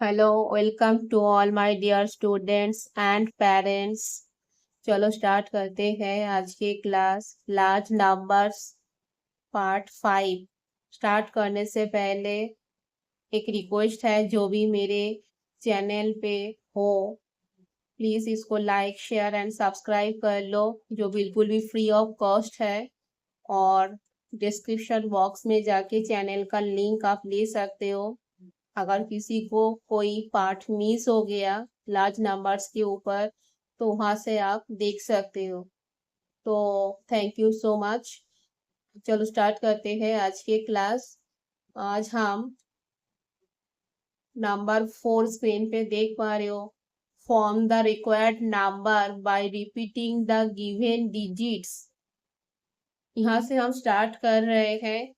Hello welcome to all my dear students and parents. चलो start करते हैं आज की class large numbers part 5। Start करने से पहले एक रिक्वेस्ट है, जो भी मेरे चैनल पे हो प्लीज़ इसको लाइक शेयर एंड सब्सक्राइब कर लो, जो बिल्कुल भी फ्री ऑफ कॉस्ट है। और डिस्क्रिप्शन बॉक्स में जाके चैनल का लिंक आप ले सकते हो। अगर किसी को कोई पार्ट मिस हो गया लार्ज नंबर्स के ऊपर तो वहां से आप देख सकते हो। तो थैंक यू सो मच। चलो स्टार्ट करते हैं आज की क्लास। आज हम नंबर 4 स्क्रीन पे देख पा रहे हो। Form the required number by repeating the given digits. यहाँ से हम स्टार्ट कर रहे हैं।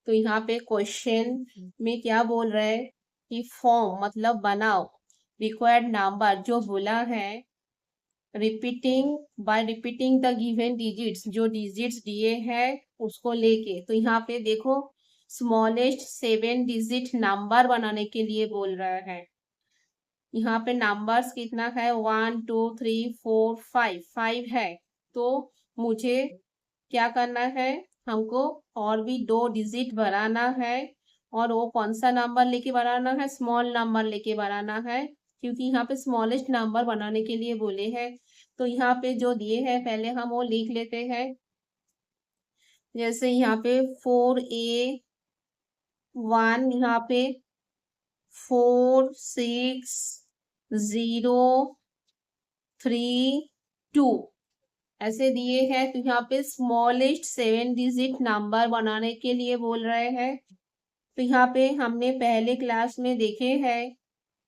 तो यहाँ पे क्वेश्चन में क्या बोल रहे हैं कि फॉर्म मतलब बनाओ, रिक्वायर्ड नंबर जो बोला है, रिपीटिंग द गिवन डिजिट्स, जो डिजिट्स दिए हैं उसको लेके। तो यहाँ पे देखो स्मॉलेस्ट 7 डिजिट नंबर बनाने के लिए बोल रहा है। यहाँ पे नंबर्स कितना है, 1 2 3 4 5 5 है। तो मुझे क्या करना है, हमको और भी 2 डिजिट बनाना है। और वो कौन सा नंबर लेके बनाना है, स्मॉल नंबर लेके बनाना है, क्योंकि यहाँ पे स्मॉलेस्ट नंबर बनाने के लिए बोले हैं। तो यहाँ पे जो दिए हैं पहले हम वो लिख लेते हैं। जैसे यहाँ पे 4A1, यहाँ पे 4 6 0 3 2 ऐसे दिए हैं। तो यहाँ पे स्मॉलेस्ट 7 डिजिट नंबर बनाने के लिए बोल रहे हैं। तो यहाँ पे हमने पहले क्लास में देखे हैं,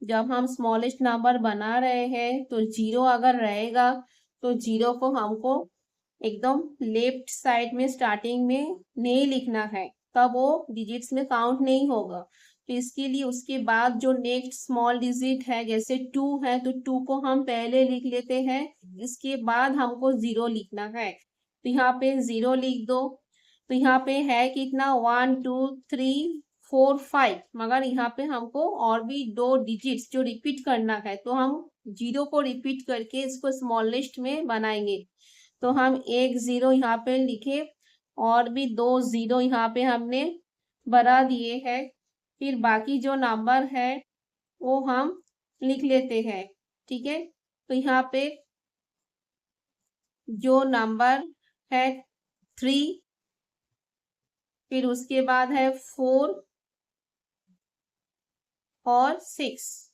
जब हम स्मॉलेस्ट नंबर बना रहे हैं तो 0 अगर रहेगा तो 0 को हमको एकदम लेफ्ट साइड में स्टार्टिंग में नहीं लिखना है, तब वो डिजिट्स में काउंट नहीं होगा। तो इसके लिए उसके बाद जो नेक्स्ट स्मॉल डिजिट है, जैसे 2 है तो 2 को हम पहले लिख लेते हैं, इसके बाद हमको 0 लिखना है। तो यहाँ पे 0 लिख दो। तो यहाँ पे है कितना, 1 2 3 4 5, मगर यहाँ पे हमको और भी 2 डिजिट्स जो रिपीट करना है, तो हम 0 को रिपीट करके इसको स्मॉलेस्ट में बनाएंगे। तो हम एक 0 यहाँ पे लिखे और भी 2 0 यहाँ पे हमने बढ़ा दिए हैं। फिर बाकी जो नंबर है वो हम लिख लेते हैं। ठीक है, तो यहाँ पे जो नंबर है 3, फिर उसके बाद है 4 और 6।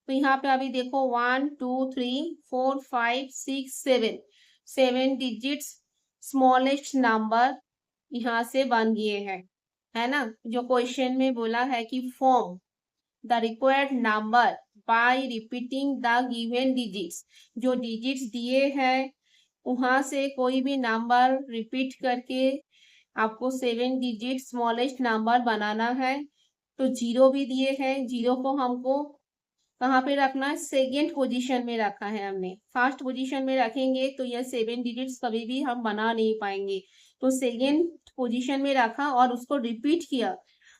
तो यहाँ पे अभी देखो 1 2 3 4 5 6 7 डिजिट्स स्मॉलेस्ट नंबर यहाँ से बन गए हैं, है ना। जो क्वेश्चन में बोला है कि form the required number by repeating the given digits, जो डिजिट्स दिए हैं वहां से कोई भी नंबर रिपीट करके आपको 7 डिजिट स्मॉलेस्ट नंबर बनाना है। तो 0 भी दिए हैं, 0 को हमको कहाँ पे रखना है, सेकेंड पोजीशन में रखा है हमने। फर्स्ट पोजीशन में रखेंगे तो यह 7 डिजिट्स कभी भी हम बना नहीं पाएंगे। तो सेकेंड पोजीशन में रखा और उसको रिपीट किया,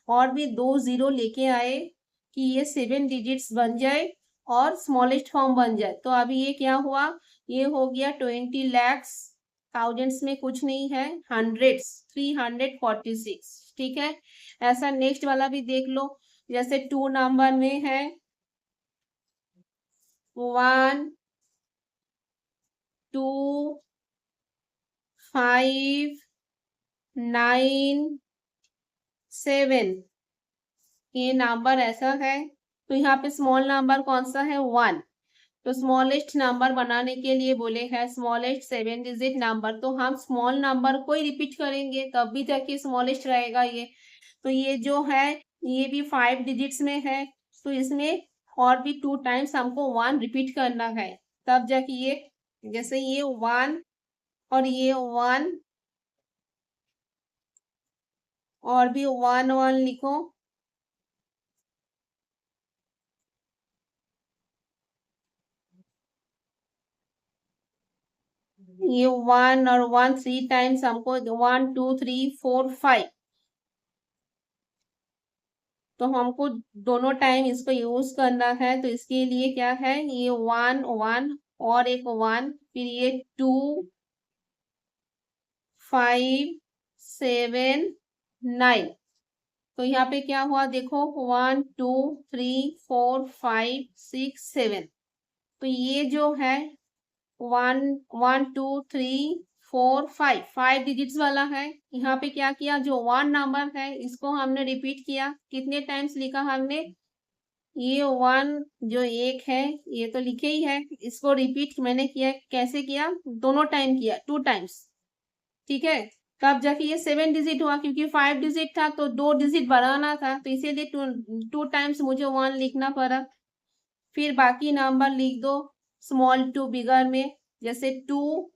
और भी 2 0 लेके आए कि ये 7 डिजिट्स बन जाए और स्मॉलेस्ट फॉर्म बन जाए। तो अभी ये क्या हुआ, ये हो गया 20 लैक्स, थाउजेंड्स में कुछ नहीं है, हंड्रेड्स 346। ठीक है, ऐसा नेक्स्ट वाला भी देख लो। जैसे 2 नंबर में है 1 2 5 9 7, ये नंबर ऐसा है। तो यहाँ पे स्मॉल नंबर कौन सा है, 1। तो स्मॉलेस्ट नंबर बनाने के लिए बोले हैं स्मॉलेस्ट 7 डिजिट नंबर, तो हम स्मॉल नंबर को ही रिपीट करेंगे तब भी जाके स्मॉलेस्ट रहेगा ये। तो ये जो है ये भी 5 डिजिट्स में है, तो इसमें और भी 2 टाइम्स हमको 1 रिपीट करना है, तब जाके ये, जैसे ये 1 और ये 1 और भी 1 1 लिखो। ये 1 और 1 3 टाइम्स हमको 1 2 3 4 5, तो हमको दोनों टाइम इसको यूज करना है। तो इसके लिए क्या है, ये 1 1 और एक 1, फिर ये 2 5 7 9। तो यहाँ पे क्या हुआ देखो, 1 2 3 4 5 6 7। तो ये जो है 1 1 2 3 4 5 5 डिजिट्स वाला है। यहाँ पे क्या किया, जो 1 नंबर है इसको हमने रिपीट किया। कितने टाइम्स लिखा हमने, ये 1 जो एक है ये तो लिखे ही है, इसको रिपीट मैंने किया। कैसे किया, दोनों टाइम किया, 2 टाइम्स। ठीक है, तब जाके ये 7 डिजिट हुआ, क्योंकि 5 डिजिट था तो 2 डिजिट बढ़ाना था, तो इसीलिए 2 टाइम्स मुझे 1 लिखना पड़ा। फिर बाकी नंबर लिख दो स्मॉल टू बिगर में, जैसे 2,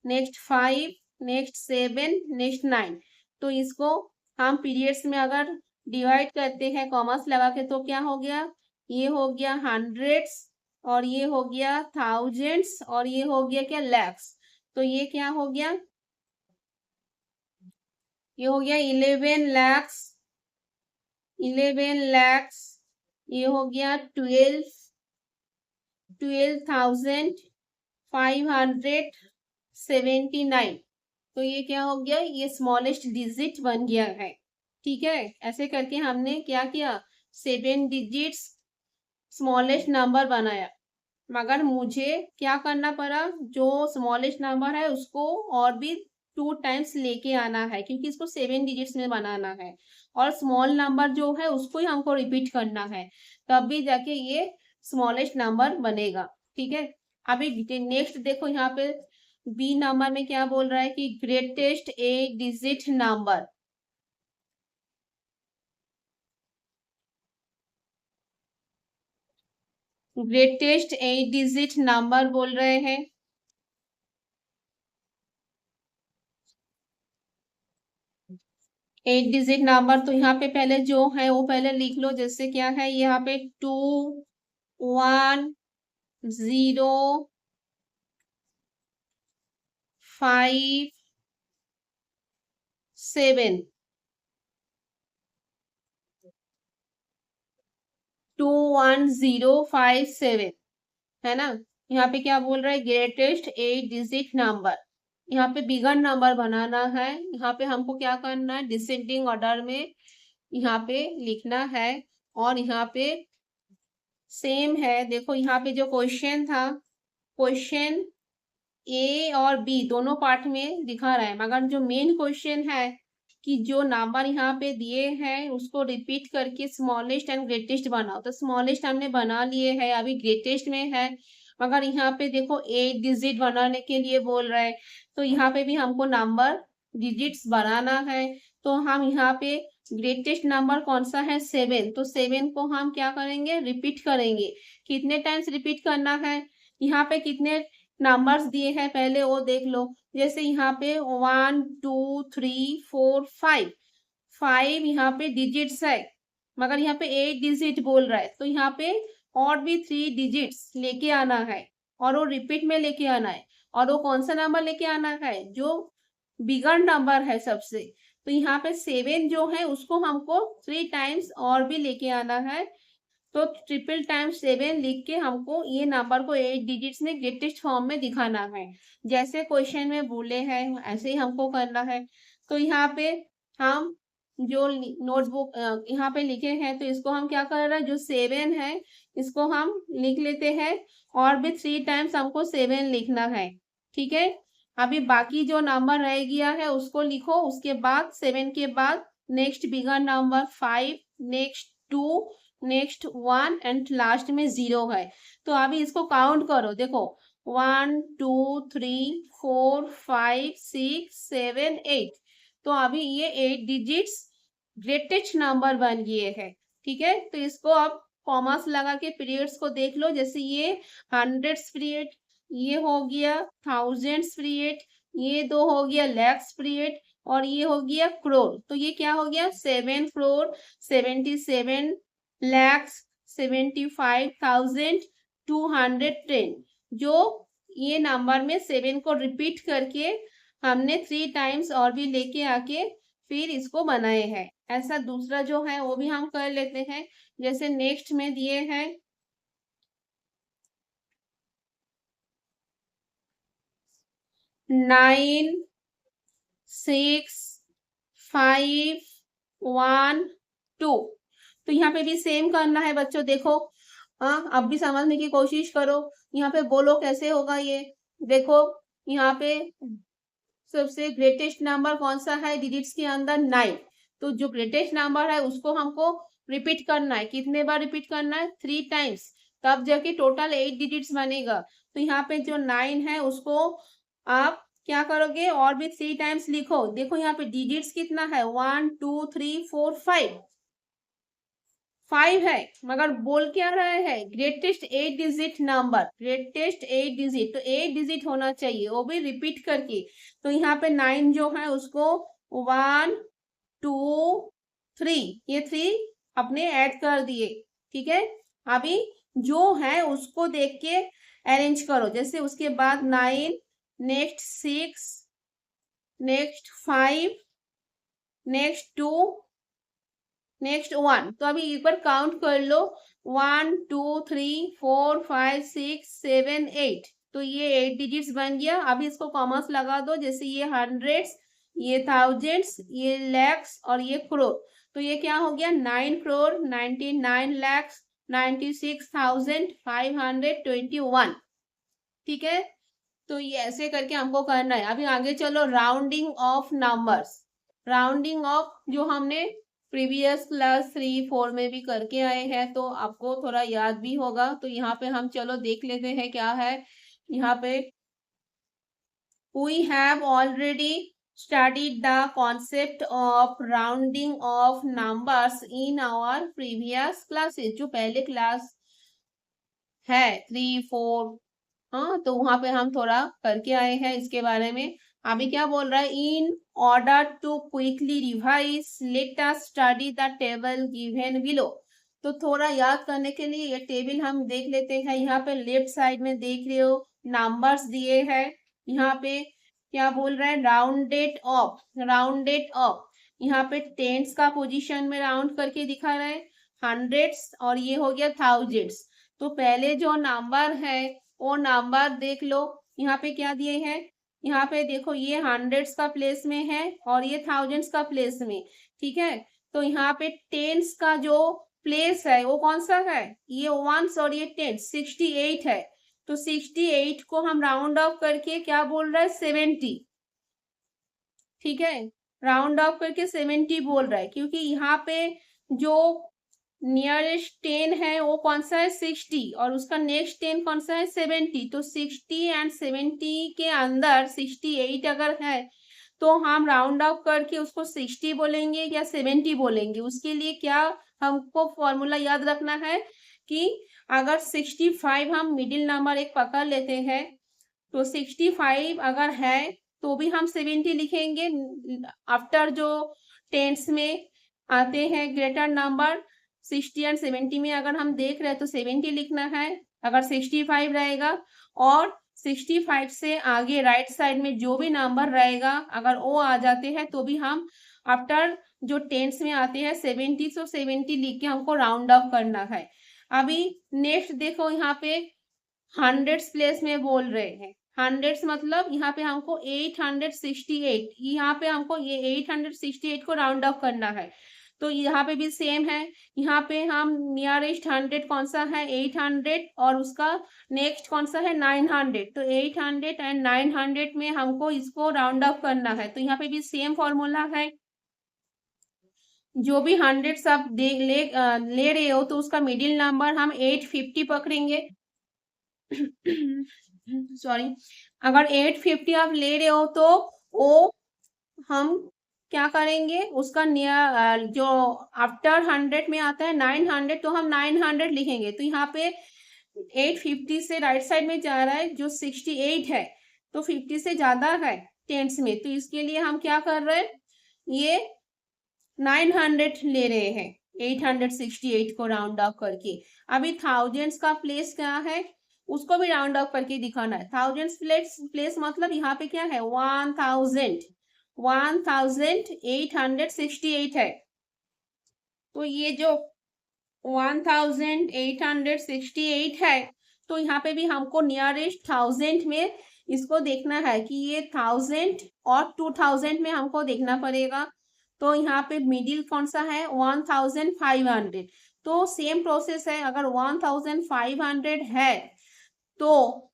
नेक्स्ट 5, नेक्स्ट 7, नेक्स्ट 9। तो इसको हम पीरियड्स में अगर डिवाइड करते हैं कॉमर्स लगा के, तो क्या हो गया, ये हो गया हंड्रेड्स, और ये हो गया थाउजेंड्स, और ये हो गया क्या, लैक्स। तो ये क्या हो गया, ये हो गया 11 लैक्स, 11 लैक्स। ये हो गया 12,579। तो ये क्या हो गया, ये स्मॉलेस्ट डिजिट बन गया है। ठीक है, ऐसे करके हमने क्या किया, 7 डिजिट्स स्मॉलेस्ट नंबर बनाया। मगर मुझे क्या करना पड़ा, जो स्मॉलेस्ट नंबर है उसको और भी 2 टाइम्स लेके आना है, क्योंकि इसको 7 डिजिट्स में बनाना है, और स्मॉल नंबर जो है उसको ही हमको रिपीट करना है, तब भी जाके ये स्मॉलेस्ट नंबर बनेगा। ठीक है, अभी नेक्स्ट देखो, यहाँ पे बी नंबर में क्या बोल रहा है कि greatest 8 digit number. Greatest 8 digit number बोल रहे हैं। 8 डिजिट नंबर, तो यहाँ पे पहले जो है वो पहले लिख लो। जैसे क्या है, यहाँ पे 2 1 0 5 7, 2 1 0 5 7, है ना। यहाँ पे क्या बोल रहा है, ग्रेटेस्ट 8 डिजिट नंबर। यहाँ पे बिगर नंबर बनाना है। यहाँ पे हमको क्या करना है, डिसेंडिंग ऑर्डर में यहाँ पे लिखना है। और यहाँ पे सेम है, देखो यहाँ पे जो क्वेश्चन था, क्वेश्चन ए और बी दोनों पार्ट में दिखा रहा है, मगर जो मेन क्वेश्चन है कि जो नंबर यहाँ पे दिए हैं उसको रिपीट करके स्मॉलेस्ट एंड ग्रेटेस्ट बनाओ। तो स्मॉलेस्ट हमने बना लिए है, अभी ग्रेटेस्ट में है, मगर यहाँ पे देखो 8 डिजिट बनाने के लिए बोल रहा है। तो यहाँ पे भी हमको नंबर डिजिट्स बनाना है। तो हम यहाँ पे ग्रेटेस्ट नंबर कौन सा है, 7, तो 7 को हम क्या करेंगे, रिपीट करेंगे। कितने टाइम्स रिपीट करना है, यहाँ पे कितने नंबर्स दिए हैं पहले वो देख लो। जैसे यहाँ पे 1 2 3 4 5, 5 यहाँ पे डिजिट्स है, मगर यहाँ पे 8 डिजिट बोल रहा है, तो यहाँ पे और भी 3 डिजिट्स लेके आना है, और वो रिपीट में लेके आना है। और वो कौन सा नंबर लेके आना है, जो बिगर नंबर है सबसे। तो यहाँ पे 7 जो है उसको हमको 3 टाइम्स और भी लेके आना है। तो ट्रिपल टाइम्स 7 लिख के हमको ये नंबर को 8 डिजिट्स में ग्रेटेस्ट फॉर्म में दिखाना है। जैसे क्वेश्चन में बोले हैं ऐसे ही हमको करना है। तो यहाँ पे हम जो नोटबुक यहाँ पे लिखे हैं, तो इसको हम क्या कर रहे हैं, जो 7 है इसको हम लिख लेते हैं, और भी 3 टाइम्स हमको 7 लिखना है। ठीक है, अभी बाकी जो नंबर रह गया है उसको लिखो। उसके बाद 7 के बाद next bigger number 5, next 2, next 1 and last में 0 है। तो अभी इसको काउंट करो, देखो 1 2 3 4 5 6 7 8। तो अभी ये 8 डिजिट्स ग्रेटेस्ट नंबर बन गए हैं। ठीक है, तो इसको आप कॉमास लगा के पीरियड्स को देख लो। जैसे ये हंड्रेड्स पीरियड, ये हो गया थाउजेंड्स पीरियड, ये 2 हो गया लैक्स पीरियड, और ये हो गया करोड़। तो ये क्या हो गया, 7 करोड़ 77 लैक्स 75,210। जो ये नंबर में 7 को रिपीट करके हमने 3 टाइम्स और भी लेके आके फिर इसको बनाए हैं। ऐसा दूसरा जो है वो भी हम कर लेते हैं। जैसे नेक्स्ट में दिए हैं 9 6 5 1 2। तो यहाँ पे भी सेम करना है बच्चों। देखो हाँ, अब भी समझने की कोशिश करो। यहाँ पे बोलो कैसे होगा ये। देखो यहाँ पे सबसे ग्रेटेस्ट नंबर कौन सा है डिजिट्स के अंदर? 9। तो जो ग्रेटेस्ट नंबर है उसको हमको रिपीट करना है। कितने बार रिपीट करना है? 3 टाइम्स। तब जाके टोटल 8 डिजिट्स बनेगा। तो यहाँ पे जो 9 है उसको आप क्या करोगे? और भी 3 टाइम्स लिखो। देखो यहाँ पे डिजिट्स कितना है? 1 2 3 4 5। 5 है, मगर बोल क्या रहे हैं? Greatest 8 digit number, greatest 8 digit. तो 8 डिजिट होना चाहिए, वो भी रिपीट करके। तो यहाँ पे 9 जो है उसको 1 2 3, ये 3 अपने ऐड कर दिए। ठीक है, अभी जो है उसको देख के अरेंज करो। जैसे उसके बाद 9, नेक्स्ट 6, नेक्स्ट 5, नेक्स्ट 2, नेक्स्ट 1। तो अभी एक बार काउंट कर लो। 1 2 3 4 5 6 7 8। तो ये 8 डिजिट्स बन गया। अभी इसको कॉमर्स लगा दो। जैसे ये हंड्रेड्स, ये थाउजेंड्स, ये लैक्स और ये करोड़। तो ये क्या हो गया? 9 करोड़ 99 लैक्स 96,521। ठीक है, तो ये ऐसे करके हमको करना है। अभी आगे चलो, rounding off numbers. Rounding off जो हमने प्रीवियस क्लास 3 4 में भी करके आए हैं, तो आपको थोड़ा याद भी होगा। तो यहाँ पे हम चलो देख लेते हैं क्या है यहाँ पे। we have already studied the concept of rounding of numbers in our previous classes। जो पहले क्लास है 3 4, हाँ, तो वहां पे हम थोड़ा करके आए हैं इसके बारे में। अभी क्या बोल रहा है? In order to quickly revise let us study the table given below. तो थोड़ा याद करने के लिए ये टेबल हम देख लेते हैं। यहाँ पे लेफ्ट साइड में देख रहे हो नंबर्स दिए हैं। यहाँ पे क्या बोल रहा है? Rounded off, rounded off. यहाँ पे टेंस का पोजीशन में राउंड करके दिखा रहा है, हंड्रेड्स, और ये हो गया थाउजेंड्स। तो पहले जो नंबर है वो नंबर देख लो। यहाँ पे क्या दिए हैं? यहाँ पे देखो ये हंड्रेड्स का प्लेस में है और ये थाउजेंड्स का प्लेस में। ठीक है, तो यहाँ पे टेंस का जो प्लेस है वो कौन सा है? ये वंस और ये टेंस 68 है। तो 68 को हम राउंड ऑफ करके क्या बोल रहा है? 70। ठीक है, राउंड ऑफ करके 70 बोल रहा है, क्योंकि यहाँ पे जो नियरेस्ट 10 है वो कौन सा है? 60, और उसका नेक्स्ट 10 कौन सा है? 70। तो 60 एंड 70 के अंदर 68 अगर है तो हम राउंड ऑफ करके उसको 60 बोलेंगे या 70 बोलेंगे। उसके लिए क्या हमको फॉर्मूला याद रखना है कि अगर 65 हम मिडिल नंबर एक पकड़ लेते हैं, तो 65 अगर है तो भी हम 70 लिखेंगे। आफ्टर जो टेंस में आते हैं ग्रेटर नंबर 60 एंड 70 में अगर हम देख रहे हैं तो 70 लिखना है अगर 65 रहेगा। और 65 से आगे राइट साइड में जो भी नंबर रहेगा अगर वो आ जाते हैं तो भी हम आफ्टर जो टेंस में आते हैं 70, तो 70 लिख के हमको राउंड ऑफ करना है। अभी नेक्स्ट देखो, यहाँ पे हंड्रेड्स प्लेस में बोल रहे हैं। हंड्रेड्स मतलब यहाँ पे हमको 868, यहाँ पे हमको ये 868 को राउंड ऑफ करना है। तो यहाँ पे भी सेम है। यहाँ पे हम नियरेस्ट 100 कौन सा है? 800, और उसका नेक्स्ट कौन सा है? 900। तो 800 एंड 900 में हमको इसको राउंड ऑफ करना है। तो यहाँ पे भी सेम फॉर्मूला है। जो भी हंड्रेड्स आप ले रहे हो तो उसका मिडिल नंबर हम 850 पकड़ेंगे। सॉरी, अगर 850 आप ले रहे हो तो वो हम क्या करेंगे? उसका नियर जो आफ्टर 100 में आता है 900, तो हम 900 लिखेंगे। तो यहाँ पे 850 से राइट साइड में जा रहा है जो 68 है, तो 50 से ज्यादा है टेंस में, तो इसके लिए हम क्या कर रहे हैं? ये 900 ले रहे हैं 868 को राउंड ऑफ करके। अभी थाउजेंड्स का प्लेस क्या है उसको भी राउंड ऑफ करके दिखाना है। थाउजेंड्स प्लेस मतलब यहाँ पे क्या है? 1000, 1868 है। तो ये जो 1868 है, तो यहाँ पे भी हमको नियरेस्ट 1000 में इसको देखना है कि ये 1000 और 2000 में हमको देखना पड़ेगा। तो यहाँ पे मिडिल कौन सा है, 1500। तो सेम प्रोसेस है, अगर 1500 है तो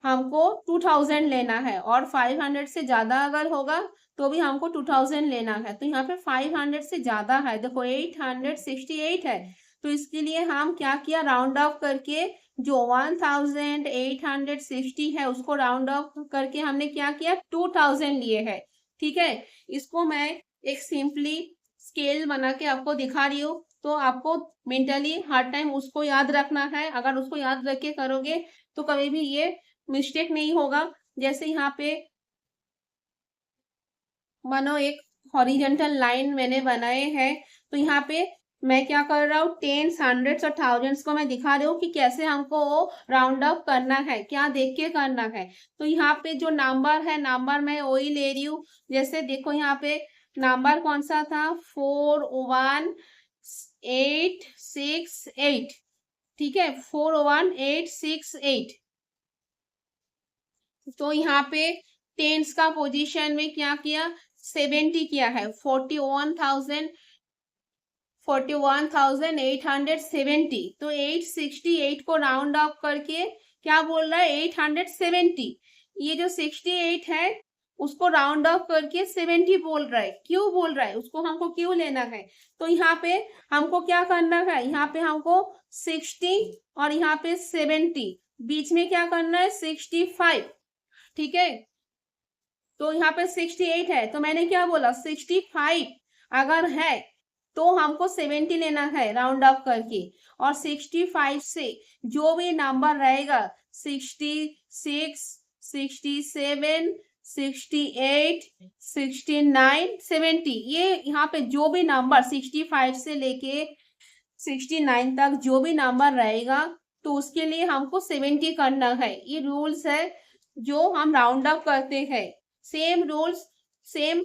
हमको 2000 लेना है, और 500 से ज्यादा अगर होगा तो भी हमको 2000 लेना है। तो यहाँ पे 500 से ज्यादा है, देखो 868 है, तो इसके लिए हम क्या किया, राउंड ऑफ करके जो 1860 है उसको राउंड ऑफ करके हमने क्या किया, 2000 लिए है। ठीक है, इसको मैं एक सिंपली स्केल बना के आपको दिखा रही हूँ, तो आपको मेंटली हर टाइम उसको याद रखना है। अगर उसको याद रख के करोगे तो कभी भी ये मिस्टेक नहीं होगा। जैसे यहाँ पे मानो एक हॉरिजेंटल लाइन मैंने बनाए हैं, तो यहाँ पे मैं क्या कर रहा हूँ, टेंस, हंड्रेड्स और थाउजेंड्स को मैं दिखा रही हूँ कि कैसे हमको राउंड ऑफ करना है, क्या देख के करना है। तो यहाँ पे जो नंबर है, नंबर मैं वही ले रही हूँ। जैसे देखो यहाँ पे नंबर कौन सा था, 41868। ठीक है, 41868। तो यहाँ पे टेंस का पोजीशन में क्या किया, 70 किया है, 41,870। तो 868 को राउंड ऑफ करके क्या बोल रहा है, 870। ये जो 68 है उसको राउंड ऑफ करके 70 बोल रहा है। क्यों बोल रहा है, उसको हमको क्यों लेना है। तो यहाँ पे हमको क्या करना है, यहाँ पे हमको 60 और यहाँ पे 70, बीच में क्या करना है, 65। ठीक है, तो यहाँ पे 68 है, तो मैंने क्या बोला, 65 अगर है तो हमको 70 लेना है राउंड ऑफ करके, और 65 से जो भी नंबर रहेगा, 66, 67, 68, 69, 70, ये यहाँ पे जो भी नंबर 65 से लेके 69 तक जो भी नंबर रहेगा, तो उसके लिए हमको 70 करना है। ये रूल्स है जो हम राउंड अप करते हैं। Same rules, same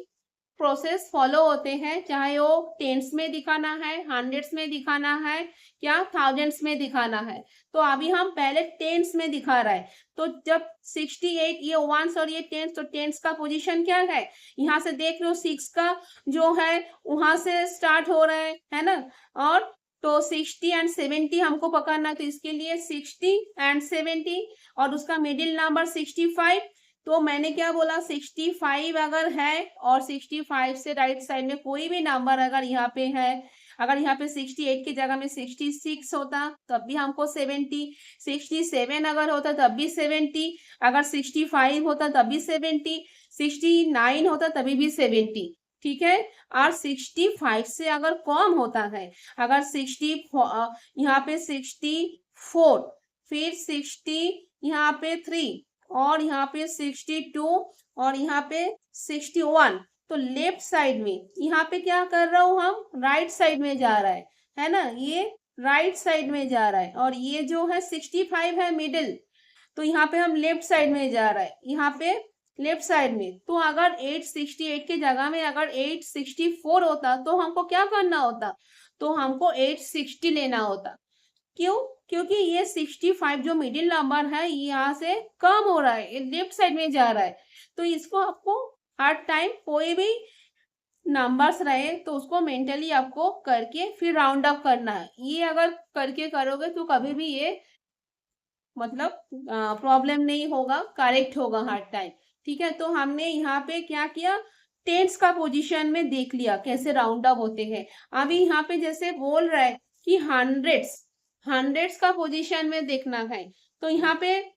process follow होते हैं, चाहे वो टेंस में दिखाना है, हंड्रेड्स में दिखाना है, या थाउजेंड्स में दिखाना है। तो अभी हम पहले टेंस में दिखा रहा है। तो जब 68 ये वंस और ये टेंस, तो टेंस का पोजीशन क्या है, यहाँ से देख लो 6 का जो है वहां से स्टार्ट हो रहा है ना। और तो 60 एंड 70 हमको पकड़ना है, तो इसके लिए 60 एंड 70 और उसका मिडिल नंबर 65। तो मैंने क्या बोला, 65 अगर है और 65 से राइट साइड में कोई भी नंबर अगर यहाँ पे है, अगर यहाँ पे 68 की जगह में 66 होता तब भी हमको 70, 67 अगर होता तब भी 70, अगर 65 होता तब भी 70, 69 होता तभी भी 70। ठीक है, और 65 से अगर कम होता है, अगर 60 यहाँ पे 64, फिर 60 यहाँ पे 3 और यहाँ पे 62 और यहाँ पे 61, तो लेफ्ट साइड में यहाँ पे क्या कर रहा हूँ, हम राइट साइड में जा रहा है ना, ये राइट साइड में जा रहा है। और ये जो है 65 है मिडिल, तो यहाँ पे हम लेफ्ट साइड में जा रहा है, यहाँ पे लेफ्ट साइड में। तो अगर 868 की जगह में अगर 864 होता तो हमको क्या करना होता, तो हमको 860 लेना होता। क्यों, क्योंकि ये 65 जो मिडिल नंबर है ये यहाँ से कम हो रहा है, ये लेफ्ट साइड में जा रहा है। तो इसको आपको हर टाइम कोई भी नंबर्स रहे तो उसको मेंटली आपको करके फिर राउंड अप करना है। ये अगर करके करोगे तो कभी भी ये मतलब प्रॉब्लम नहीं होगा, करेक्ट होगा हर टाइम। ठीक है, तो हमने यहाँ पे क्या किया, टेंस का पोजीशन में देख लिया कैसे राउंड अप होते हैं। अभी यहाँ पे जैसे बोल रहा है कि हंड्रेड्स का पोजीशन में देखना है, तो यहाँ पे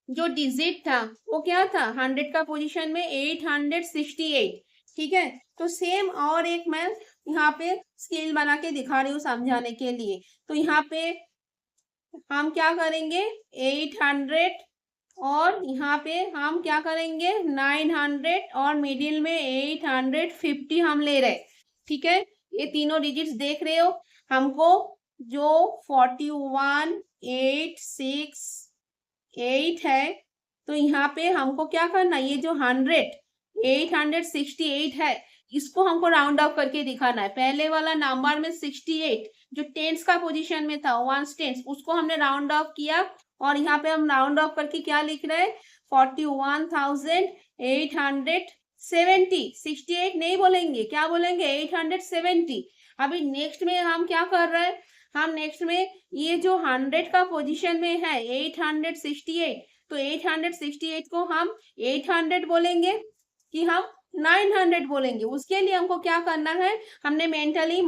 जो डिजिट था वो क्या था, 100 का पोजीशन में 868। ठीक है, तो सेम और एक मैं यहाँ पे स्केल बना के दिखा रही हूँ समझाने के लिए। तो यहाँ पे हम क्या करेंगे, 800 और यहाँ पे हम क्या करेंगे, 900 और मिडिल में 850 हम ले रहे। ठीक है, ये तीनों डिजिट्स देख रहे हो, हमको जो 41868 है, तो यहाँ पे हमको क्या करना, ये जो 868 है इसको हमको राउंड ऑफ करके दिखाना है। पहले वाला नंबर में 68 जो टेंस का पोजीशन में था, वंस टेंस, उसको हमने राउंड ऑफ किया और यहाँ पे हम राउंड ऑफ करके क्या लिख रहे हैं, 41,870। 68 नहीं बोलेंगे, क्या बोलेंगे, 870। अभी नेक्स्ट में हम क्या कर रहे हैं, हम नेक्स्ट में ये जो 100 का पोजीशन में है 868, तो 868 को हम 800 बोलेंगे कि हम 900 बोलेंगे। उसके लिए हमको क्या करना है, हमने मेंटली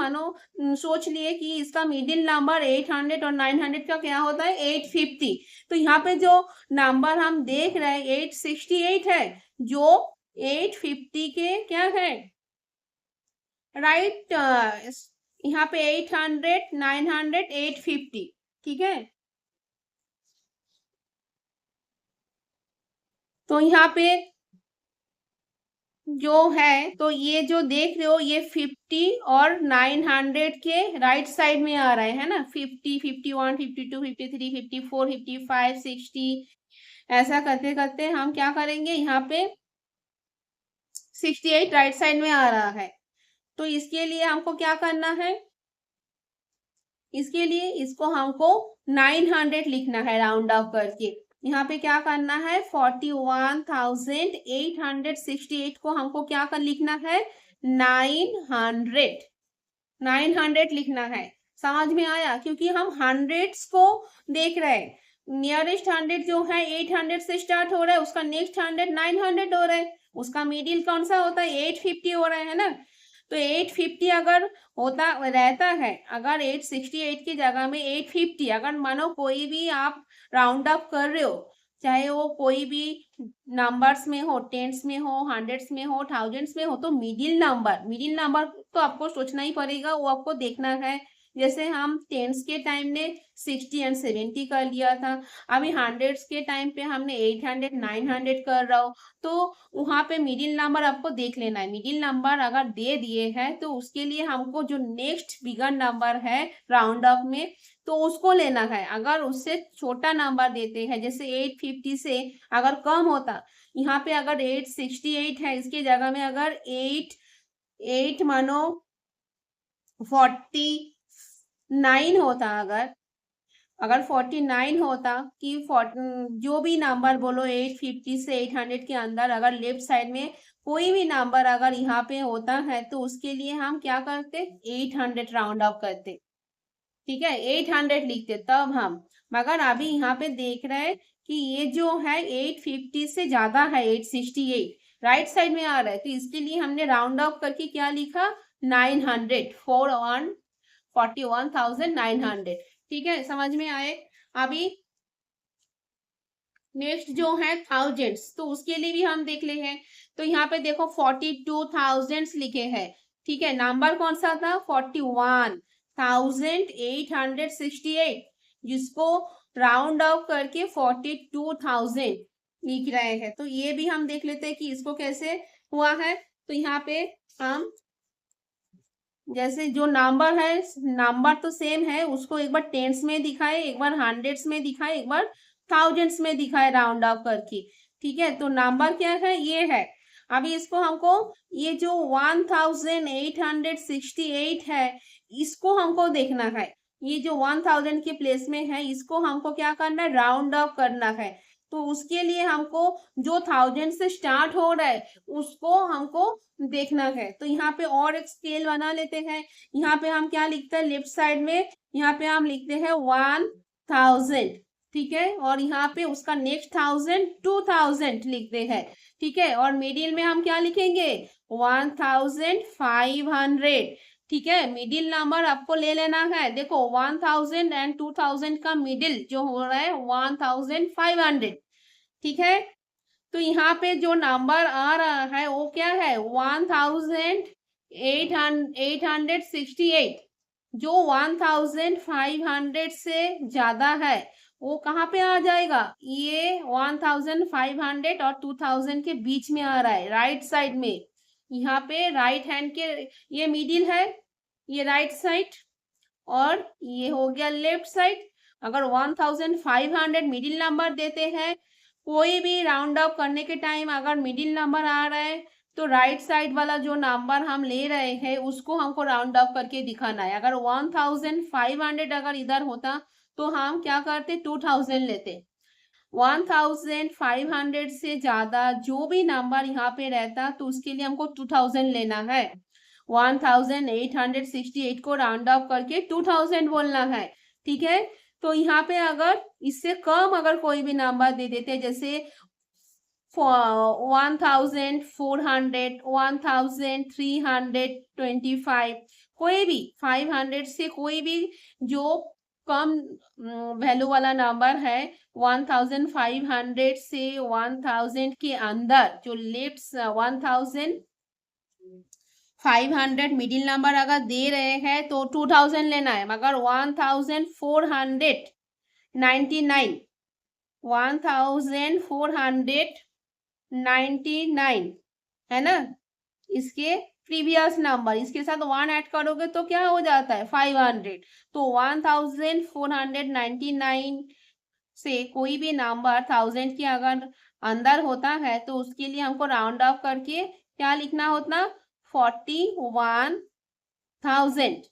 सोच लिए कि इसका मिडिल नंबर 800 और 900 का क्या होता है, 850। तो यहाँ पे जो नंबर हम देख रहे हैं 868 है, जो 850 के क्या है, राइट। यहाँ पे 800, 900, 850, ठीक है। तो यहाँ पे जो है, तो ये जो देख रहे हो ये 50 और 900 के राइट साइड में आ रहा है ना, 50, 51, 52, 53, 54, 55, 60, ऐसा करते करते हम क्या करेंगे, यहाँ पे 68 राइट साइड में आ रहा है। तो इसके लिए हमको क्या करना है, इसके लिए इसको हमको 900 लिखना है राउंड ऑफ करके। यहाँ पे क्या करना है, 41,868 को हमको क्या कर लिखना है, 900 लिखना है। समझ में आया, क्योंकि हम हंड्रेड्स को देख रहे हैं। नियरेस्ट 100 जो है 800 से स्टार्ट हो रहा है, उसका नेक्स्ट 100 900 हो रहा है, उसका मिडिल कौन सा होता है, 850 हो रहा है ना। तो 850 अगर होता रहता है, अगर 868 की जगह में 850, अगर मानो कोई भी आप राउंड अप कर रहे हो, चाहे वो कोई भी नंबर्स में हो, टेंस में हो, हंड्रेड्स में हो, थाउजेंड्स में हो, तो मिडिल नंबर तो आपको सोचना ही पड़ेगा, वो आपको देखना है। जैसे हम टेंस के टाइम ने 60 एंड 70 कर लिया था, अभी हंड्रेड्स के टाइम पे हमने 800 900 कर रहा हो, तो वहां पे मिडिल नंबर आपको देख लेना है। मिडिल नंबर अगर दे दिए हैं तो उसके लिए हमको जो नेक्स्ट बिगर नंबर है राउंड ऑफ में, तो उसको लेना है। अगर उससे छोटा नंबर देते हैं, जैसे 850 से अगर कम होता, यहाँ पे अगर 868 है, इसकी जगह में अगर 8 मानो 49 होता, अगर 49 होता कि जो भी नंबर बोलो 850 से 800 के अंदर अगर लेफ्ट साइड में कोई भी नंबर अगर यहाँ पे होता है, तो उसके लिए हम क्या करते, 800 राउंड ऑफ करते, ठीक है, 800 लिखते तब हम। मगर अभी यहाँ पे देख रहे हैं कि ये जो है 850 से ज्यादा है, 868 राइट साइड में आ रहा है, तो इसके लिए हमने राउंड ऑफ करके क्या लिखा, 900, 41,900, ठीक है, समझ में आए। अभी नेक्स्ट जो है थाउजेंड्स, तो उसके लिए भी हम देख ले हैं। तो यहाँ पे देखो 42,000 लिखे हैं, ठीक है, नंबर कौन सा था, 41,868, जिसको राउंड ऑफ करके 42,000 लिख रहे हैं। तो ये भी हम देख लेते हैं कि इसको कैसे हुआ है। तो यहाँ पे हम जैसे जो नंबर है, नंबर तो सेम है, उसको एक बार टेंस में दिखाए, एक बार हंड्रेड्स में दिखाए, एक बार थाउजेंड्स में दिखाए राउंड ऑफ करके, ठीक है। तो नंबर क्या है, ये है। अभी इसको हमको ये जो 1868 है, इसको हमको देखना है। ये जो 1000 के प्लेस में है, इसको हमको क्या करना है, राउंड ऑफ करना है। तो उसके लिए हमको जो 1000 से स्टार्ट हो रहा है उसको हमको देखना है। तो यहाँ पे और एक स्केल बना लेते हैं। यहाँ पे हम क्या लिखते हैं, लेफ्ट साइड में यहाँ पे हम लिखते हैं 1000, ठीक है, और यहाँ पे उसका नेक्स्ट 1000 2000 लिखते हैं, ठीक है, और मिडिल में हम क्या लिखेंगे, 1500, ठीक है। मिडिल नंबर आपको ले लेना है, देखो 1000 एंड 2000 का मिडिल जो हो रहा है 1500, ठीक है। तो यहाँ पे जो नंबर आ रहा है वो क्या है, 1868, जो 1500 से ज्यादा है वो कहाँ पे आ जाएगा, ये 1500 और 2000 के बीच में आ रहा है, राइट साइड में। यहाँ पे राइट हैंड के ये मिडिल है, ये राइट साइड, और ये हो गया लेफ्ट साइड। अगर 1500 मिडिल नंबर देते हैं, कोई भी राउंड ऑफ करने के टाइम अगर मिडिल नंबर आ रहा है तो राइट साइड वाला जो नंबर हम ले रहे हैं उसको हमको राउंड ऑफ करके दिखाना है। अगर 1500 अगर इधर होता तो हम क्या करते, 2000 लेते। 1500 से ज्यादा जो भी नंबर यहाँ पे रहता तो उसके लिए हमको 2000 लेना है। 1868 को राउंड ऑफ करके 2000 बोलना है, ठीक है। तो यहाँ पे अगर इससे कम अगर कोई भी नंबर दे देते, जैसे 1400, 1325, कोई भी 500 से कोई भी जो कम वैल्यू वाला नंबर है, 1500 से 1000 के अंदर जो लेफ्ट 1500 मिडिल नंबर अगर दे रहे हैं तो 2000 लेना है। मगर 1499 1499 है ना, इसके प्रीवियस नंबर, इसके साथ 1 ऐड करोगे तो क्या हो जाता है 500। तो 1499 से कोई भी नंबर 1000 के अगर अंदर होता है तो उसके लिए हमको राउंड ऑफ करके क्या लिखना होता, 41,000,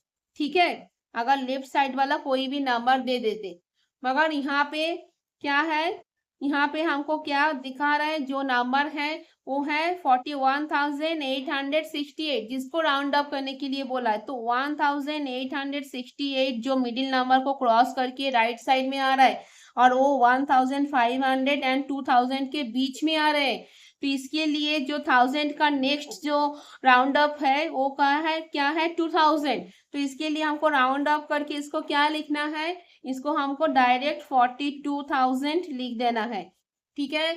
ठीक है। अगर लेफ्ट साइड वाला कोई भी नंबर दे देते, मगर यहाँ पे क्या है, यहाँ पे हमको क्या दिखा रहा है, जो नंबर है वो है 41,868, जिसको राउंड अप करने के लिए बोला है। तो 1868 जो मिडिल नंबर को क्रॉस करके राइट साइड में आ रहा है और वो 1500 एंड 2000 के बीच में आ रहे हैं। तो इसके लिए जो 1000 का नेक्स्ट जो राउंड अप है वो क्या है 2000। तो इसके लिए हमको राउंड अप करके इसको क्या लिखना है, इसको हमको डायरेक्ट 42,000 लिख देना है, ठीक है।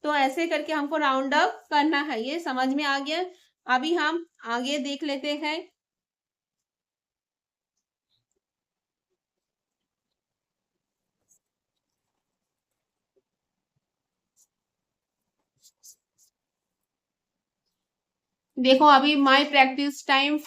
तो ऐसे करके हमको राउंड अप करना है। ये समझ में आ गया। अभी हम आगे देख लेते हैं। देखो अभी माई प्रैक्टिस टाइम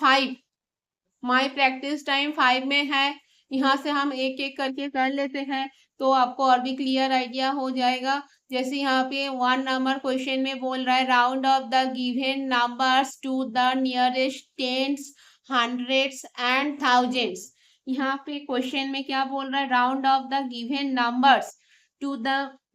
5 में है। यहाँ से हम एक एक करके कर लेते हैं तो आपको और भी क्लियर आइडिया हो जाएगा। जैसे यहाँ पे 1 नंबर क्वेश्चन में बोल रहा है round off the given numbers to the nearest tens, hundreds and thousands. यहाँ पे क्वेश्चन में क्या बोल रहा है, round off the given numbers to the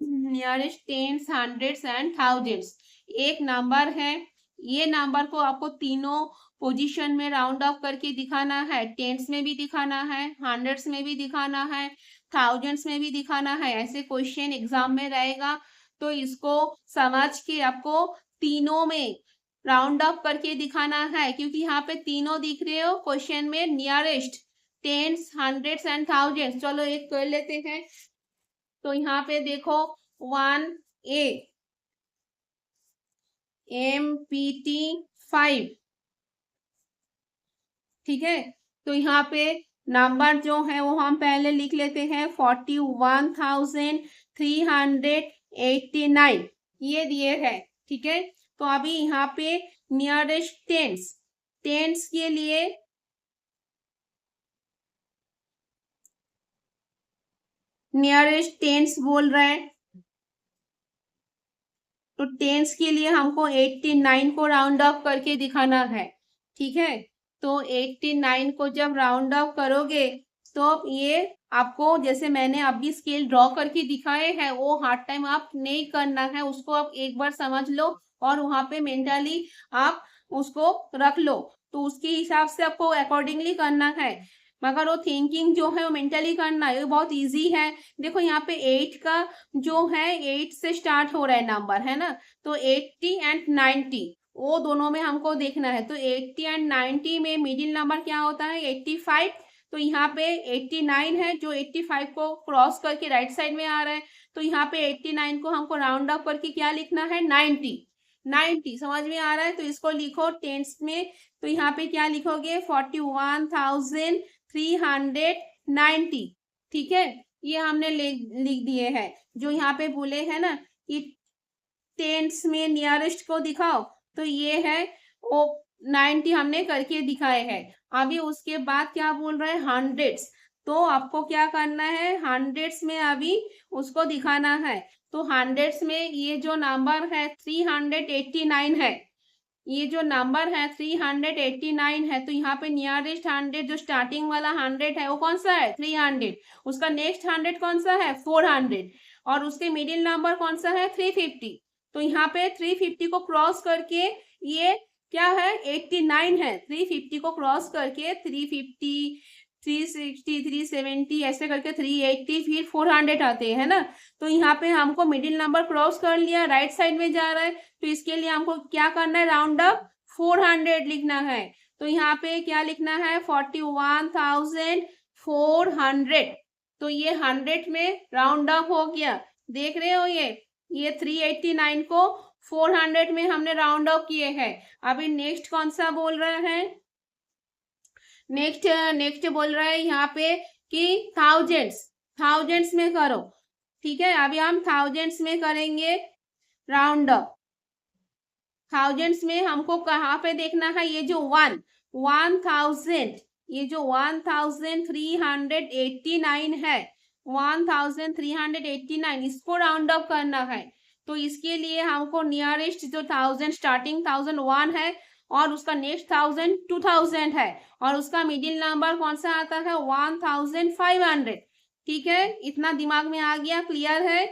nearest tens, hundreds and thousands. एक नंबर है, ये नंबर को आपको तीनों पोजीशन में राउंड ऑफ करके दिखाना है। टेंस में भी दिखाना है, हंड्रेड्स में भी दिखाना है, थाउजेंड्स में भी दिखाना है। ऐसे क्वेश्चन एग्जाम में रहेगा तो इसको समझ के आपको तीनों में राउंड ऑफ करके दिखाना है, क्योंकि यहाँ पे तीनों दिख रहे हो क्वेश्चन में, nearest, tens, hundreds and thousands. चलो एक कर लेते हैं। तो यहाँ पे देखो 1A MPT 5, ठीक है। तो यहाँ पे नंबर जो है वो हम पहले लिख लेते हैं 41,389, ये दिए है, ठीक है। तो अभी यहाँ पे नियरेस्ट टेंस के लिए नियरेस्ट टेंस बोल रहा है, तो टेंस के लिए हमको 89 को राउंड ऑफ करके दिखाना है, ठीक है। तो 89 को जब राउंड ऑफ करोगे तो ये आपको, जैसे मैंने अभी स्केल ड्रॉ करके दिखाए हैं, वो हार्ड टाइम आप नहीं करना है, उसको आप एक बार समझ लो और वहां पे मेंटली आप उसको रख लो। तो उसके हिसाब से आपको अकॉर्डिंगली करना है, मगर वो थिंकिंग जो है वो मेंटली करना है, वो बहुत इजी है। देखो यहाँ पे 8 का जो है 8 से स्टार्ट हो रहा है नंबर, है ना। तो 80 एंड 90 वो दोनों में हमको देखना है। तो 80 एंड 90 में मिडिल नंबर क्या होता है 85। तो यहाँ पे 89 है जो 85 को क्रॉस करके राइट साइड में आ रहा है। तो यहाँ पे 89 को हमको राउंड अप करके क्या लिखना है 90। समझ में आ रहा है। तो इसको लिखो टेंस में। तो यहाँ पे क्या लिखोगे 41,390, ठीक है। ये हमने लिख दिए हैं। जो यहाँ पे बोले हैं ना कि टेंस में नियरेस्ट को दिखाओ, तो ये है वो 90 हमने करके दिखाए हैं। अभी उसके बाद क्या बोल रहे हैं हंड्रेड्स। तो आपको क्या करना है हंड्रेड्स में अभी उसको दिखाना है। तो हंड्रेड्स में ये जो नंबर है 389 है, ये जो नंबर है 389 है, तो यहाँ पे नियरेस्ट 100 जो स्टार्टिंग वाला 100 है वो कौन सा है 300, उसका नेक्स्ट 100 कौन सा है 400, और उसके मिडिल नंबर कौन सा है 350। तो यहाँ पे 350 को क्रॉस करके ये क्या है 89 है, 350 को क्रॉस करके 350 360 370 ऐसे करके 380 फिर 400 आते हैं ना। तो यहाँ पे हमको मिडिल नंबर क्रॉस कर लिया, राइट साइड में जा रहा है, तो इसके लिए हमको क्या करना है राउंड अप 400 लिखना है। तो यहाँ पे क्या लिखना है 41,400। तो ये 100 में राउंड अप हो गया, देख रहे हो ये 389 को 400 में हमने राउंड अप किए हैं। अभी नेक्स्ट कौन सा बोल रहा है, नेक्स्ट बोल रहा है यहाँ पे कि थाउजेंड्स में करो। ठीक है, अभी हम थाउजेंड्स में करेंगे राउंड अप। थाउजेंड्स में हमको कहाँ पे देखना है, ये जो 1000, ये जो 1389 है, 1389 इसको राउंड अप करना है। तो इसके लिए हमको नियरेस्ट जो 1000 स्टार्टिंग 1001 है और उसका नेक्स्ट 1000 2000 है, और उसका मिडिल नंबर कौन सा आता है 1500। ठीक है, इतना दिमाग में आ गया, क्लियर है।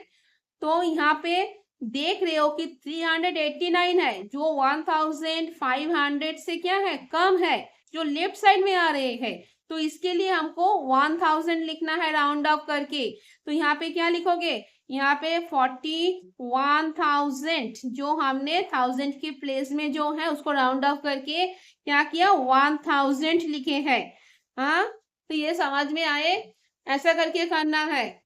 तो यहाँ पे देख रहे हो कि 389 है जो 1500 से क्या है कम है, जो लेफ्ट साइड में आ रहे हैं। तो इसके लिए हमको 1000 लिखना है राउंड अप करके। तो यहाँ पे क्या लिखोगे, यहाँ पे 41,000 जो हमने 1000 के प्लेस में जो है उसको राउंड अप करके क्या किया 1000 लिखे हैं। हाँ, तो ये समझ में आए, ऐसा करके करना है।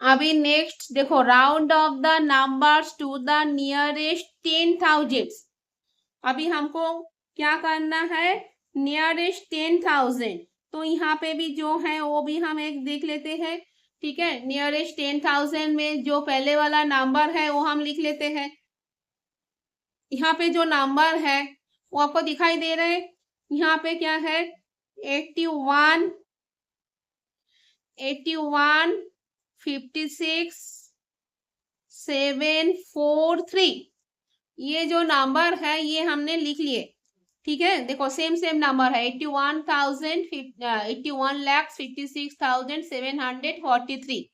अभी नेक्स्ट देखो, round off the numbers to the nearest 10,000। अभी हमको क्या करना है नियरेस्ट 10,000। तो यहाँ पे भी जो है वो भी हम एक देख लेते हैं। ठीक है, नियरेस्ट 10,000 में जो पहले वाला नंबर है वो हम लिख लेते हैं। यहाँ पे जो नंबर है वो आपको दिखाई दे रहे हैं, यहाँ पे क्या है 81 56 743, ये जो नंबर है ये हमने लिख लिए। ठीक है, देखो सेम नंबर है 81,56,743।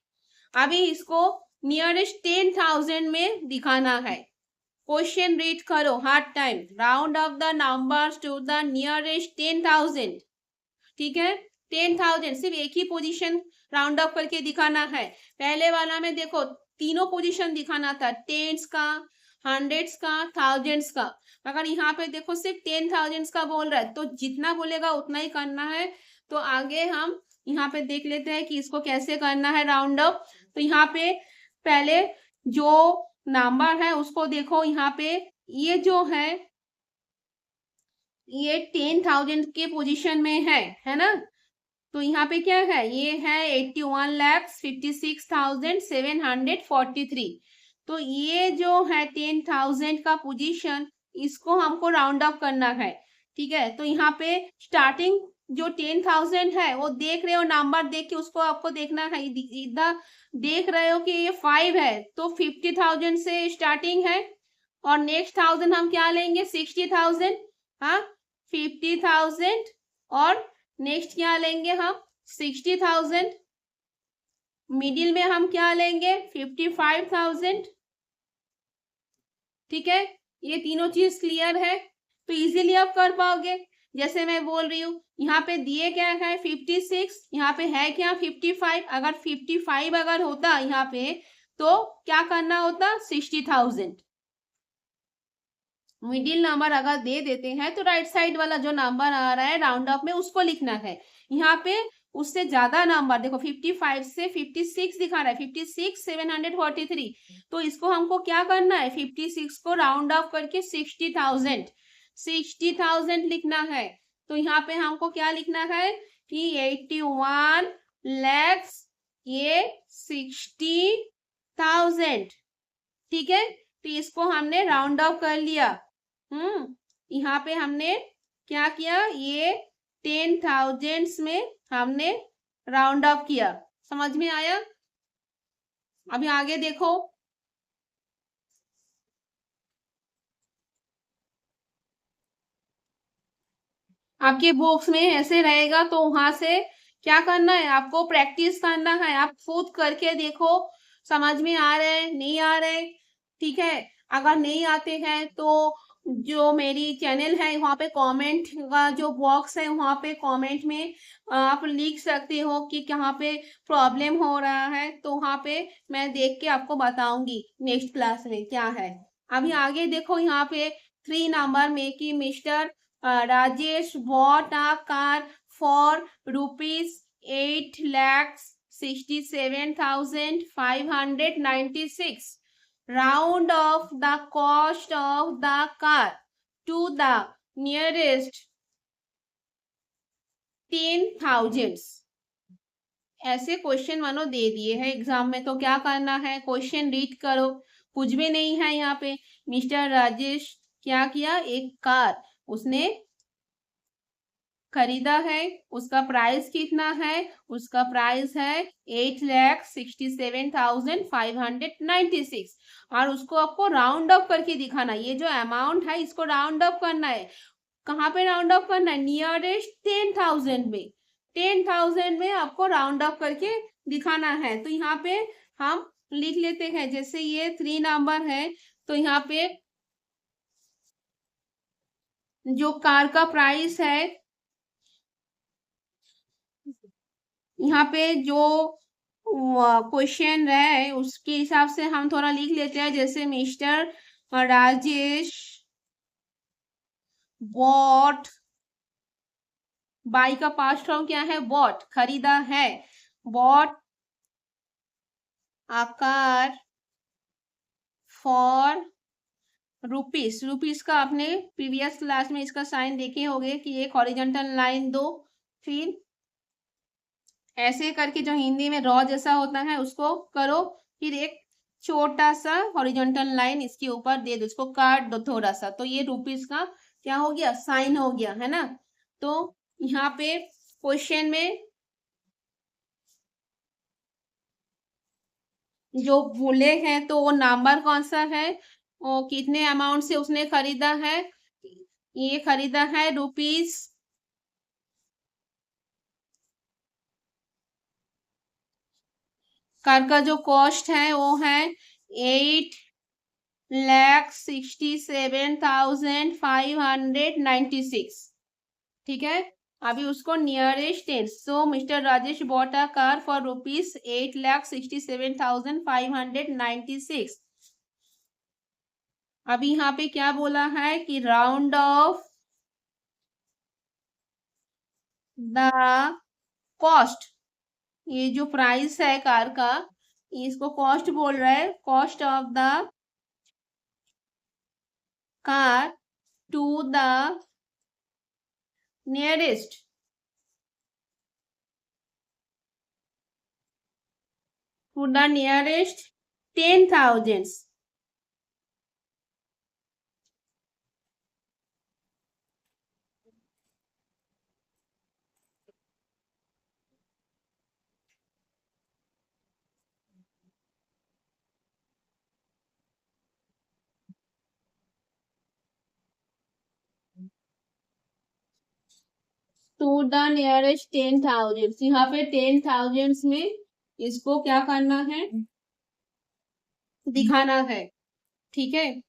अभी इसको नियरेस्ट 10,000 में दिखाना है। क्वेश्चन रीड करो हर time, round off the numbers to the nearest 10,000। ठीक है, 10,000 सिर्फ एक ही पोजीशन राउंड अप करके दिखाना है। पहले वाला में देखो तीनों पोजीशन दिखाना था, टेंस का, हंड्रेड्स का, थाउजेंड्स का। अगर यहाँ पे देखो सिर्फ 10,000 का बोल रहा है तो जितना बोलेगा उतना ही करना है। तो आगे हम यहाँ पे देख लेते हैं कि इसको कैसे करना है राउंड अप। तो यहाँ पे पहले जो नंबर है उसको देखो, यहाँ पे ये जो है ये 10,000 के पोजीशन में है ना। तो यहाँ पे क्या है, ये है 81,56,743। तो ये जो है 10,000 का पोजीशन, इसको हमको राउंड अप करना है। ठीक है, तो यहाँ पे स्टार्टिंग जो 10,000 है वो देख रहे हो, नंबर देख के उसको आपको देखना है। इधर देख रहे हो कि ये 5 है तो 50,000 से स्टार्टिंग है, और नेक्स्ट 1000 हम क्या लेंगे 60,000। हाँ, 50,000 और नेक्स्ट क्या लेंगे हम 60,000। मिडिल में हम क्या लेंगे 55,000। ठीक है, ये तीनों चीज क्लियर है तो इजीली आप कर पाओगे। जैसे मैं बोल रही हूँ, यहाँ पे दिए क्या है 56, यहाँ पे है क्या 55। अगर 55 अगर होता यहाँ पे तो क्या करना होता 60,000। मिडिल नंबर अगर दे देते हैं तो राइट साइड वाला जो नंबर आ रहा है राउंड अप में उसको लिखना है। यहाँ पे उससे ज्यादा नंबर देखो 55 से 56 दिखा रहा है, 56,743। तो इसको हमको क्या करना है 56 को राउंड अप करके 60,000 लिखना है। तो यहाँ पे हमको क्या लिखना है कि 81 lakhs ये 60,000। ठीक है, तो इसको हमने राउंड अप कर लिया। यहाँ पे हमने क्या किया, ये 10,000 में हमने राउंड अप किया। समझ में आया। अभी आगे देखो, आपके बुक्स में ऐसे रहेगा, तो वहां से क्या करना है, आपको प्रैक्टिस करना है। आप खुद करके देखो, समझ में आ रहे हैं नहीं आ रहे, ठीक है। अगर नहीं आते हैं तो जो मेरी चैनल है वहाँ पे कमेंट का जो बॉक्स है वहाँ पे कमेंट में आप लिख सकते हो कि कहाँ पे प्रॉब्लम हो रहा है, तो वहाँ पे मैं देख के आपको बताऊंगी नेक्स्ट क्लास में क्या है। अभी आगे देखो, यहाँ पे 3 नंबर में कि mister Rajesh bought a car for rupees 8,67,596. Round off the cost of the car to the nearest 10,000. ऐसे क्वेश्चन मानो दे दिए हैं एग्जाम में, तो क्या करना है, क्वेश्चन रीड करो। कुछ भी नहीं है यहाँ पे। मिस्टर राजेश क्या किया, एक कार उसने खरीदा है, उसका प्राइस कितना है, उसका प्राइस है 8,67,596, और उसको आपको राउंड अप करके दिखाना। ये जो अमाउंट है इसको राउंड अप करना है। कहाँ पे राउंड अप करना है, नियरेस्ट 10,000 में। 10,000 में आपको राउंड अप करके दिखाना है। तो यहाँ पे हम लिख लेते हैं, जैसे ये 3 नंबर है, तो यहाँ पे जो कार का प्राइस है, यहाँ पे जो क्वेश्चन है उसके हिसाब से हम थोड़ा लिख लेते हैं। जैसे मिस्टर राजेश बॉट, बाई का पास्ट फॉर्म क्या है, बॉट, खरीदा है। बॉट आकार फॉर रुपीस, रुपीस का आपने प्रीवियस क्लास में इसका साइन देखे होंगे कि एक हॉरिजॉन्टल लाइन दो, फिर ऐसे करके जो हिंदी में रॉ जैसा होता है उसको करो, फिर एक छोटा सा हॉरिजॉन्टल लाइन इसके ऊपर दे दो, इसको काट दो थोड़ा सा, तो ये रुपीस का क्या हो गया, साइन हो गया, है ना। तो यहाँ पे क्वेश्चन में जो भूले हैं तो वो नंबर कौन सा है, वो कितने अमाउंट से उसने खरीदा है, ये खरीदा है रुपीस, कार का जो कॉस्ट है वो है 8,67,596, ठीक है। अभी उसको nearest 10, so mister Rajesh bought a car for rupees 8,67,596। अभी यहाँ पे क्या बोला है कि राउंड ऑफ द कॉस्ट, ये जो प्राइस है कार का इसको कॉस्ट बोल रहा है, cost of the car to the nearest, to the nearest 10,000। To the nearest 10,000, यहाँ पे 10,000 में इसको क्या करना है, दिखाना है, ठीक है।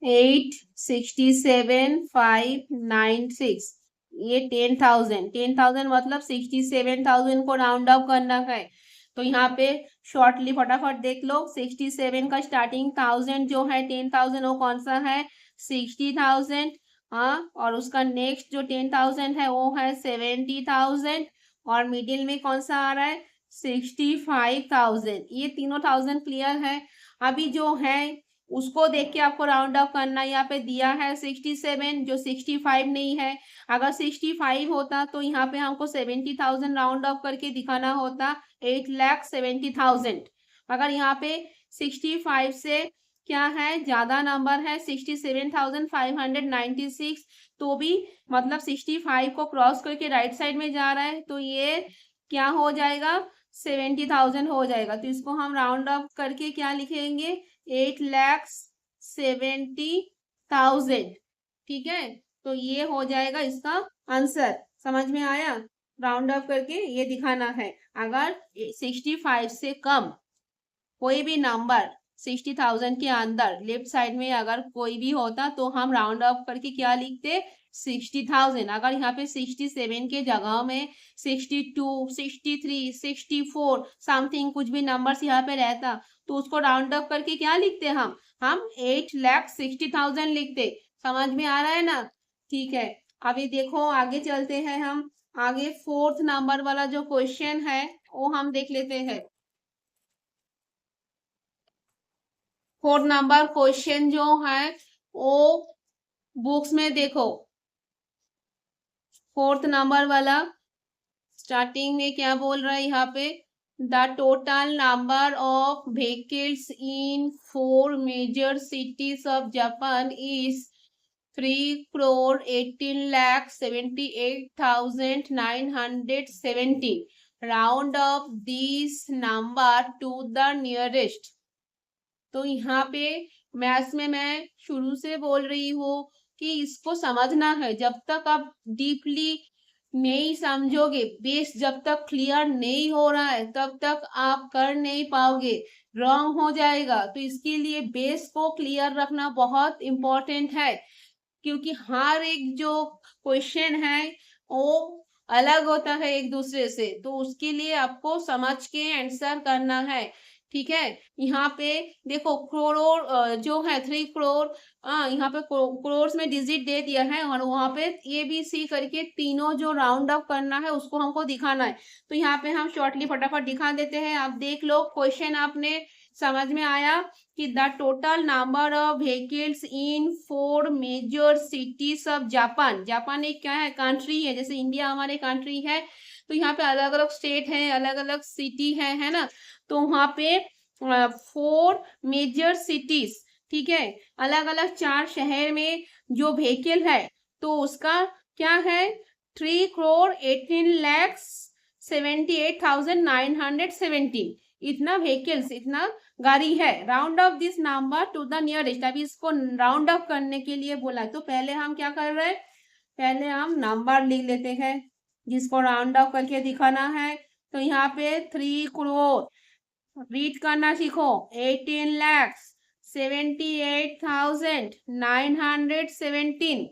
8,67,596, ये 10,000, 10,000 मतलब 67,000 को राउंड अप करना है। तो यहाँ पे शॉर्टली फटाफट देख लो, 67 का स्टार्टिंग 1000 जो है 10,000 वो कौन सा है, 60,000, हाँ, और उसका नेक्स्ट जो 10,000 है वो है 70,000, और मिडिल में कौन सा आ रहा है 65,000। ये तीनों 1000 क्लियर है। अभी जो है उसको देख के आपको राउंड अप करना। यहाँ पे दिया है 67, जो 65 नहीं है। अगर 65 होता तो यहाँ पे हमको 70,000 राउंड अप करके दिखाना होता, 8,70,000। अगर यहाँ पे 65 से क्या है, ज्यादा नंबर है 67,596, तो भी मतलब 65 को क्रॉस करके राइट साइड में जा रहा है, तो ये क्या हो जाएगा, 70,000 हो जाएगा। तो इसको हम राउंड अप करके क्या लिखेंगे, 8,70,000। ठीक है, तो ये हो जाएगा इसका आंसर। समझ में आया, राउंड अप करके ये दिखाना है। अगर 65 से कम कोई भी नंबर 60,000 के अंदर लेफ्ट साइड में अगर कोई भी होता तो हम राउंड अप करके क्या लिखते, 60,000। अगर यहाँ पे 67 के जगह में 62, 63, 64 समथिंग कुछ भी नंबर्स यहाँ पे रहता तो उसको राउंड अप करके क्या लिखते हम 8,60,000 लिखते। समझ में आ रहा है ना। ठीक है, अभी देखो आगे चलते हैं हम। आगे 4th नंबर वाला जो क्वेश्चन है वो हम देख लेते हैं। 4th नंबर क्वेश्चन जो है वो बुक्स में देखो, 4th नंबर वाला स्टार्टिंग में क्या बोल रहा है यहाँ पे, the total number of vehicles in 4 major cities of Japan is 3,18,78,970। Round off this number to the nearest. तो यहाँ पे मैथ्स में मैं शुरू से बोल रही हूँ कि इसको समझना है। जब तक आप डीपली नहीं समझोगे, बेस जब तक क्लियर नहीं हो रहा है तब तक आप कर नहीं पाओगे, रॉन्ग हो जाएगा। तो इसके लिए बेस को क्लियर रखना बहुत इम्पोर्टेंट है, क्योंकि हर एक जो क्वेश्चन है वो अलग होता है एक दूसरे से, तो उसके लिए आपको समझ के आंसर करना है। ठीक है, यहाँ पे देखो करोड़ जो है 3 करोड़, यहाँ पे करोड़ में डिजिट दे दिया है और वहां पे ABC करके तीनों जो राउंड अप करना है उसको हमको दिखाना है। तो यहाँ पे हम शॉर्टली फटाफट दिखा देते हैं। आप देख लो, क्वेश्चन आपने समझ में आया कि the total number of vehicles in 4 major cities of Japan. Japan एक क्या है, कंट्री है, जैसे इंडिया हमारे कंट्री है, तो यहाँ पे अलग अलग स्टेट है, अलग अलग सिटी है ना। तो वहाँ पे 4 मेजर सिटीज, ठीक है, अलग अलग 4 शहर में जो व्हीकल है तो उसका क्या है, 3,18,78,970। इतना व्हीकल्स, इतना गाड़ी है। Round off this number to the nearest. अभी इसको राउंड ऑफ करने के लिए बोला, तो पहले हम क्या कर रहे हैं, पहले हम नंबर लिख लेते हैं जिसको राउंड ऑफ करके दिखाना है। तो यहाँ पे 3 करोड़ रीड करना सीखो, 18,78,917।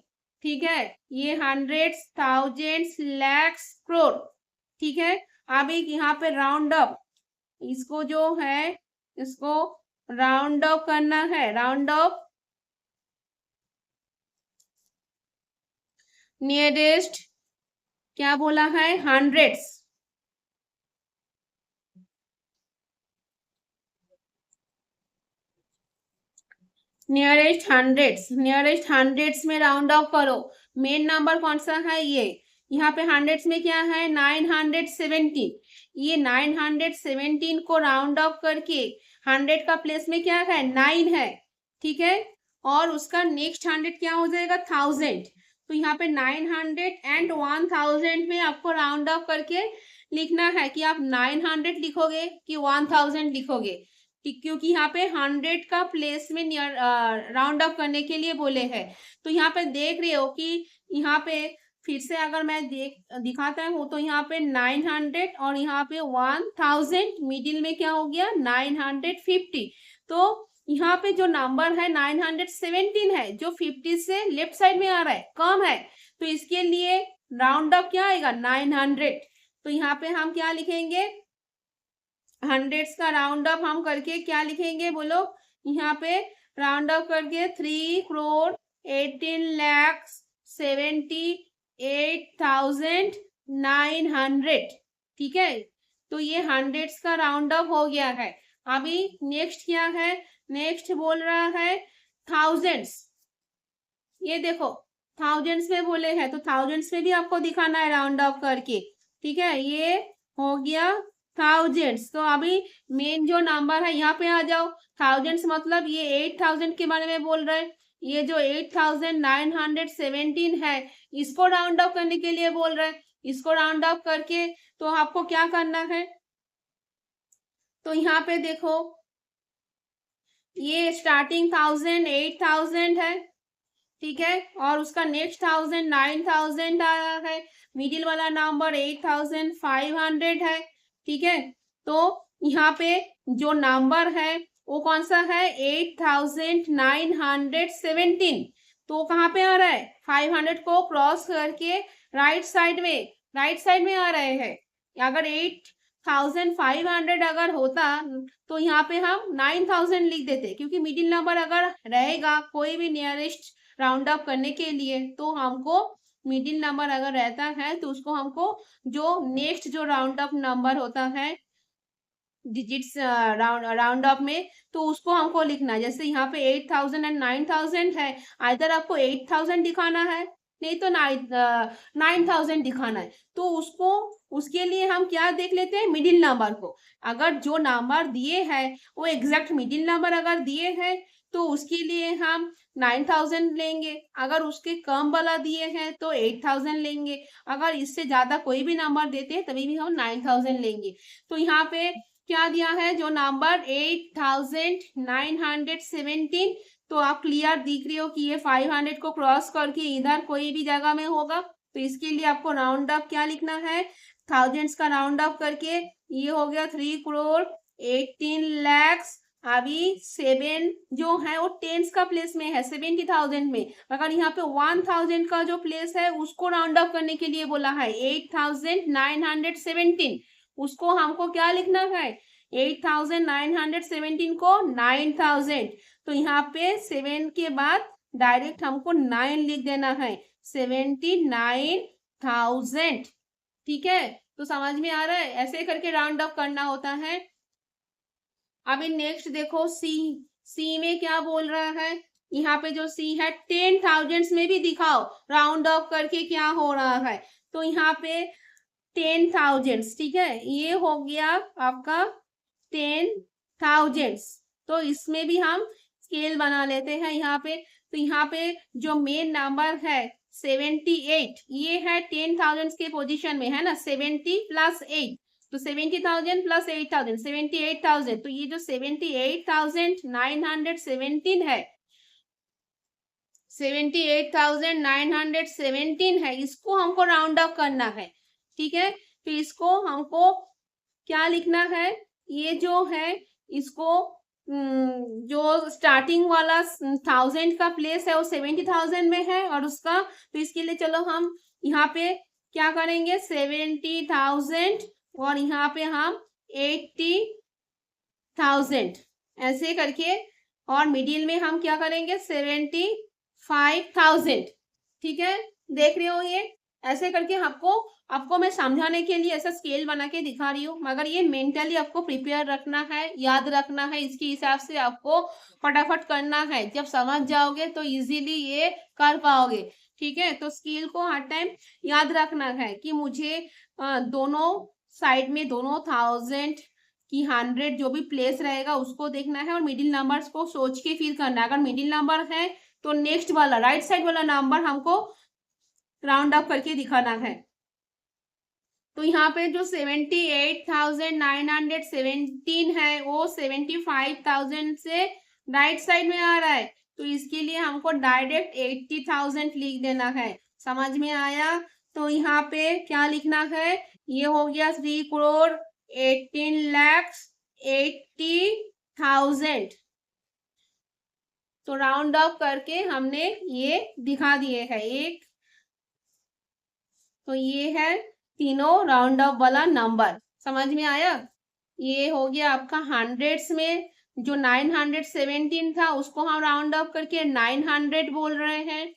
ठीक है, ये हंड्रेड्स, थाउजेंड्स, लैक्स, करोड़। ठीक है, अभी यहाँ पे राउंड अप, इसको जो है इसको राउंड ऑफ करना है। राउंड ऑफ नियरेस्ट क्या बोला है, hundreds. Nearest hundreds, nearest hundreds में राउंड ऑफ करो। मेन नंबर कौन सा है, ये यहाँ पे हंड्रेड्स में क्या है, 917। ये 917 को राउंड ऑफ करके 100 का प्लेस में क्या है, 9 है। ठीक है, और उसका नेक्स्ट 100 क्या हो जाएगा, 1000। तो यहाँ पे 900 एंड 1000 में आपको राउंड ऑफ करके लिखना है कि आप 900 लिखोगे कि 1000 लिखोगे, क्योंकि यहाँ पे 100 का प्लेस में राउंड ऑफ करने के लिए बोले हैं। तो यहाँ पे देख रहे हो कि यहाँ पे फिर से अगर मैं दिखाता हूँ तो यहाँ पे 900 और यहाँ पे 1000, मिडिल में क्या हो गया, 950। तो यहाँ पे जो नंबर है 917 है, जो 50 से लेफ्ट साइड में आ रहा है, कम है, तो इसके लिए राउंड ऑफ क्या आएगा, 900। तो यहाँ पे हम क्या लिखेंगे, हंड्रेड्स का राउंड ऑफ हम करके क्या लिखेंगे, बोलो, यहाँ पे राउंड ऑफ करके 3,18,78,900। ठीक है, तो ये हंड्रेड्स का राउंड ऑफ हो गया है। अभी नेक्स्ट क्या है, नेक्स्ट बोल रहा है थाउजेंड्स। ये देखो थाउजेंड्स में बोले हैं, तो थाउजेंड्स में भी आपको दिखाना है राउंड ऑफ करके। ठीक है, ये हो गया थाउजेंड्स। तो अभी मेन जो नंबर है यहाँ पे आ जाओ। थाउजेंड्स मतलब ये 8000 के बारे में बोल रहे हैं। ये जो 8917 है, इसको राउंड ऑफ करने के लिए बोल रहे हैं। इसको राउंड ऑफ करके तो आपको क्या करना है, तो यहाँ पे देखो ये स्टार्टिंग 1000 8000 है, ठीक है, और उसका नेक्स्ट 1000 9000 आया है, मिडिल वाला नंबर 8500 है, ठीक है। तो यहाँ पे जो नंबर है वो कौन सा है, 8917। तो कहाँ पे आ रहा है, 500 को क्रॉस करके राइट साइड में आ रहे हैं। अगर 8500 अगर होता तो यहाँ पे हम 9000 लिख देते, क्योंकि मिडिल नंबर अगर रहेगा कोई भी नियरेस्ट राउंड अप करने के लिए, तो हमको मिडिल नंबर अगर रहता है तो उसको हमको जो नेक्स्ट जो राउंड अप नंबर होता है डिजिट्स राउंड अप में, तो उसको हमको लिखना है। जैसे यहाँ पे 8000 एंड 9000 है, आइदर आपको 8000 दिखाना है, नहीं तो 9000 दिखाना है। तो उसको उसके लिए हम क्या देख लेते हैं, मिडिल नंबर को। अगर जो नंबर दिए हैं वो एग्जैक्ट मिडिल नंबर अगर दिए हैं तो उसके लिए हम 9000 लेंगे। अगर उसके कम वाला दिए हैं तो 8000 लेंगे। अगर इससे ज्यादा कोई भी नंबर देते हैं तभी भी हम 9000 लेंगे। तो यहाँ पे क्या दिया है, जो नंबर 8917, तो आप क्लियर दिख रही हो कि ये 500 को क्रॉस करके इधर कोई भी जगह में होगा। तो इसके लिए आपको राउंड अप क्या लिखना है, थाउजेंड्स का राउंड अप करके ये हो गया 3,18,00,000। अभी 7 जो है वो टेंस का प्लेस में है 70,000 में। अगर यहाँ पे 1000 का जो प्लेस है उसको राउंड अप करने के लिए बोला है 8917, उसको हमको क्या लिखना है, 8917 को 9000। तो यहाँ पे 7 के बाद डायरेक्ट हमको 9 लिख देना है, 79,000, ठीक है। तो समझ में आ रहा है, ऐसे करके राउंड अप करना होता है। अभी नेक्स्ट देखो सी में क्या बोल रहा है, यहाँ पे जो सी है 10,000 में भी दिखाओ राउंड ऑफ करके क्या हो रहा है। तो यहाँ पे 10,000, ठीक है, ये हो गया आपका 10,000। तो इसमें भी हम स्केल बना लेते हैं यहाँ पे। तो यहाँ पे जो मेन नंबर है 78, ये है 10,000 के पोजीशन में है ना, 70 प्लस 8, तो 70,000 प्लस 8,000 78,000। तो ये जो 78,917 है, 78,917 है, इसको हमको राउंड अप करना है, ठीक है। तो इसको हमको क्या लिखना है, ये जो है इसको जो स्टार्टिंग वाला 1000 का प्लेस है वो 70,000 में है और उसका, तो इसके लिए चलो हम यहाँ पे क्या करेंगे, 70,000 और यहाँ पे हम 80,000 ऐसे करके, और मिडिल में हम क्या करेंगे 75,000, ठीक है। देख रहे हो, ये ऐसे करके आपको मैं समझाने के लिए ऐसा स्केल बना के दिखा रही हूँ, मगर ये मेंटली आपको प्रिपेयर रखना है, याद रखना है, इसके हिसाब से आपको फटाफट करना है। जब समझ जाओगे तो इजीली ये कर पाओगे, ठीक है। तो स्केल को हर टाइम याद रखना है कि मुझे दोनों साइड में दोनों 1000 की 100 जो भी प्लेस रहेगा उसको देखना है और मिडिल नंबर्स को सोच के फिर करना है। अगर मिडिल नंबर है तो नेक्स्ट वाला राइट साइड वाला नंबर हमको राउंड अप करके दिखाना है। तो यहाँ पे जो 78,917 है वो 75,000 से राइट साइड में आ रहा है, तो इसके लिए हमको डायरेक्ट 80,000 लिख देना है। समझ में आया। तो यहाँ पे क्या लिखना है, ये हो गया 3,18,80,000। तो राउंड ऑफ करके हमने ये दिखा दिए है एक। तो ये है तीनों राउंड ऑफ वाला नंबर, समझ में आया। ये हो गया आपका हंड्रेड्स में जो 917 था उसको हम राउंड ऑफ करके 900 बोल रहे हैं।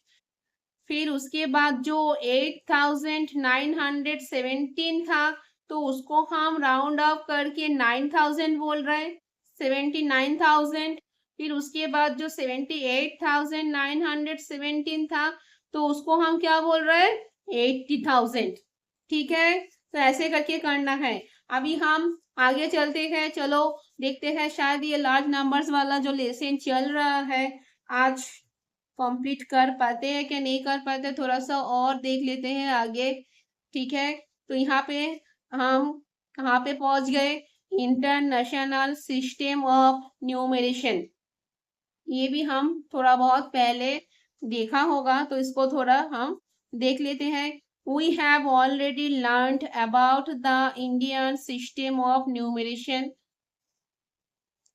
फिर उसके बाद जो 8,917 था तो उसको हम राउंड ऑफ करके 9,000 बोल रहे हैं, 79,000। फिर उसके बाद जो 78,917 था तो उसको हम क्या बोल रहे हैं, 80,000, ठीक है। तो ऐसे करके करना है। अभी हम आगे चलते हैं, चलो देखते हैं, शायद ये लार्ज नंबर्स वाला जो लेसन चल रहा है आज कंप्लीट कर पाते हैं कि नहीं कर पाते, थोड़ा सा और देख लेते हैं आगे। ठीक है, तो यहाँ पे हम कहाँ पे पहुंच गए, इंटरनेशनल सिस्टम ऑफ न्यूमरेशन। ये भी हम थोड़ा बहुत पहले देखा होगा, तो इसको थोड़ा हम देख लेते हैं। We have already learned about the Indian system of numeration,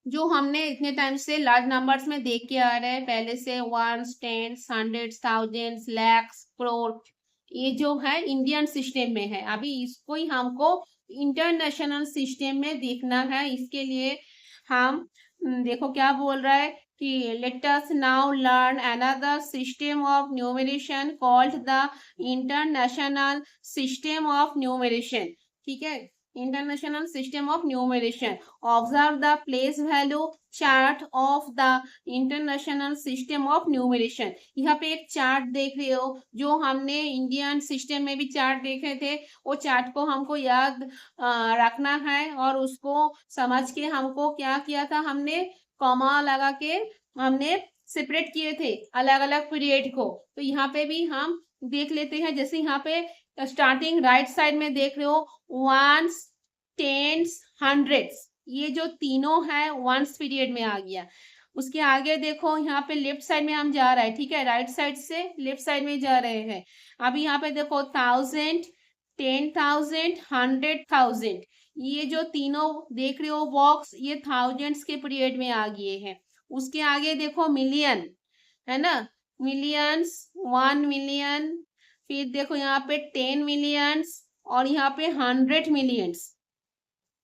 जो हमने इतने टाइम से लार्ज नंबर्स में देख के आ रहे हैं पहले से, ones, tens, hundreds, thousands, lakhs, crore, ये जो है इंडियन सिस्टम में है। अभी इसको ही हमको इंटरनेशनल सिस्टम में देखना है। इसके लिए हम देखो क्या बोल रहा है कि let us now learn another system of numeration called the international system of numeration. ठीक है, international system of numeration. Observe the place value chart of the international system of numeration. यहाँ पे एक चार्ट देख रहे हो, जो हमने इंडियन सिस्टम में भी चार्ट देखे थे, वो चार्ट को हमको याद रखना है और उसको समझ के हमको क्या किया था, हमने कॉमा लगा के हमने सेपरेट किए थे अलग अलग पीरियड को। तो यहाँ पे भी हम देख लेते हैं, जैसे यहाँ पे स्टार्टिंग राइट साइड में देख रहे हो, वंस, टेंस, हंड्रेड्स, ये जो तीनों है वंस पीरियड में आ गया। उसके आगे देखो यहाँ पे लेफ्ट साइड में हम जा रहे हैं, ठीक है, राइट साइड से लेफ्ट साइड में जा रहे हैं। अभी यहाँ पे देखो 1000, 10,000, 100,000, ये जो तीनों देख रहे हो बॉक्स, ये थाउजेंड्स के पीरियड में आ गए हैं। उसके आगे देखो मिलियन, है ना, मिलियंस, 1 मिलियन, फिर देखो यहाँ पे 10 मिलियंस और यहाँ पे 100 मिलियंस।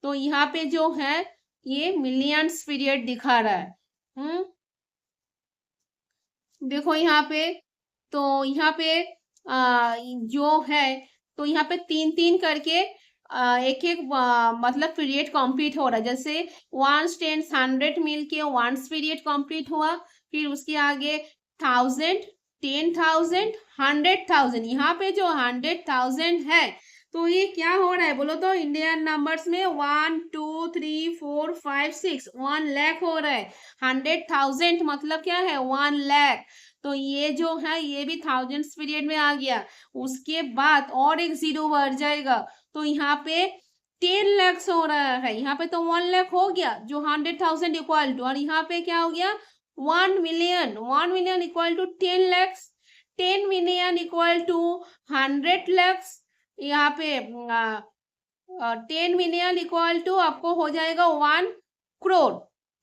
तो यहाँ पे जो है ये मिलियंस पीरियड दिखा रहा है। देखो यहाँ पे, तो यहाँ पे जो है, तो यहाँ पे 3-3 करके एक एक मतलब पीरियड कंप्लीट हो रहा है। जैसे 1, 10, 100 मिल के 1 पीरियड कंप्लीट हुआ, फिर उसके आगे 1000, 10,000, 100,000। यहाँ पे जो 100,000 है, तो ये क्या हो रहा है बोलो तो, इंडियन नंबर्स में 1, 2, 3, 4, 5, 6, 1 लाख हो रहा है। 100,000 मतलब क्या है, 1 लाख। तो ये जो है ये भी थाउजेंड्स पीरियड में आ गया। उसके बाद और एक जीरो बढ़ जाएगा, तो यहाँ पे 10 लाख हो रहा है। यहाँ पे तो 1 लाख हो गया जो 100,000 इक्वल टू, और यहाँ पे क्या हो गया 1 million. 1 million equal to 10 lakh, 10 million equal to 100 lakh. यहाँ पे 10 मिलियन इक्वल टू आपको हो जाएगा 1 करोड़।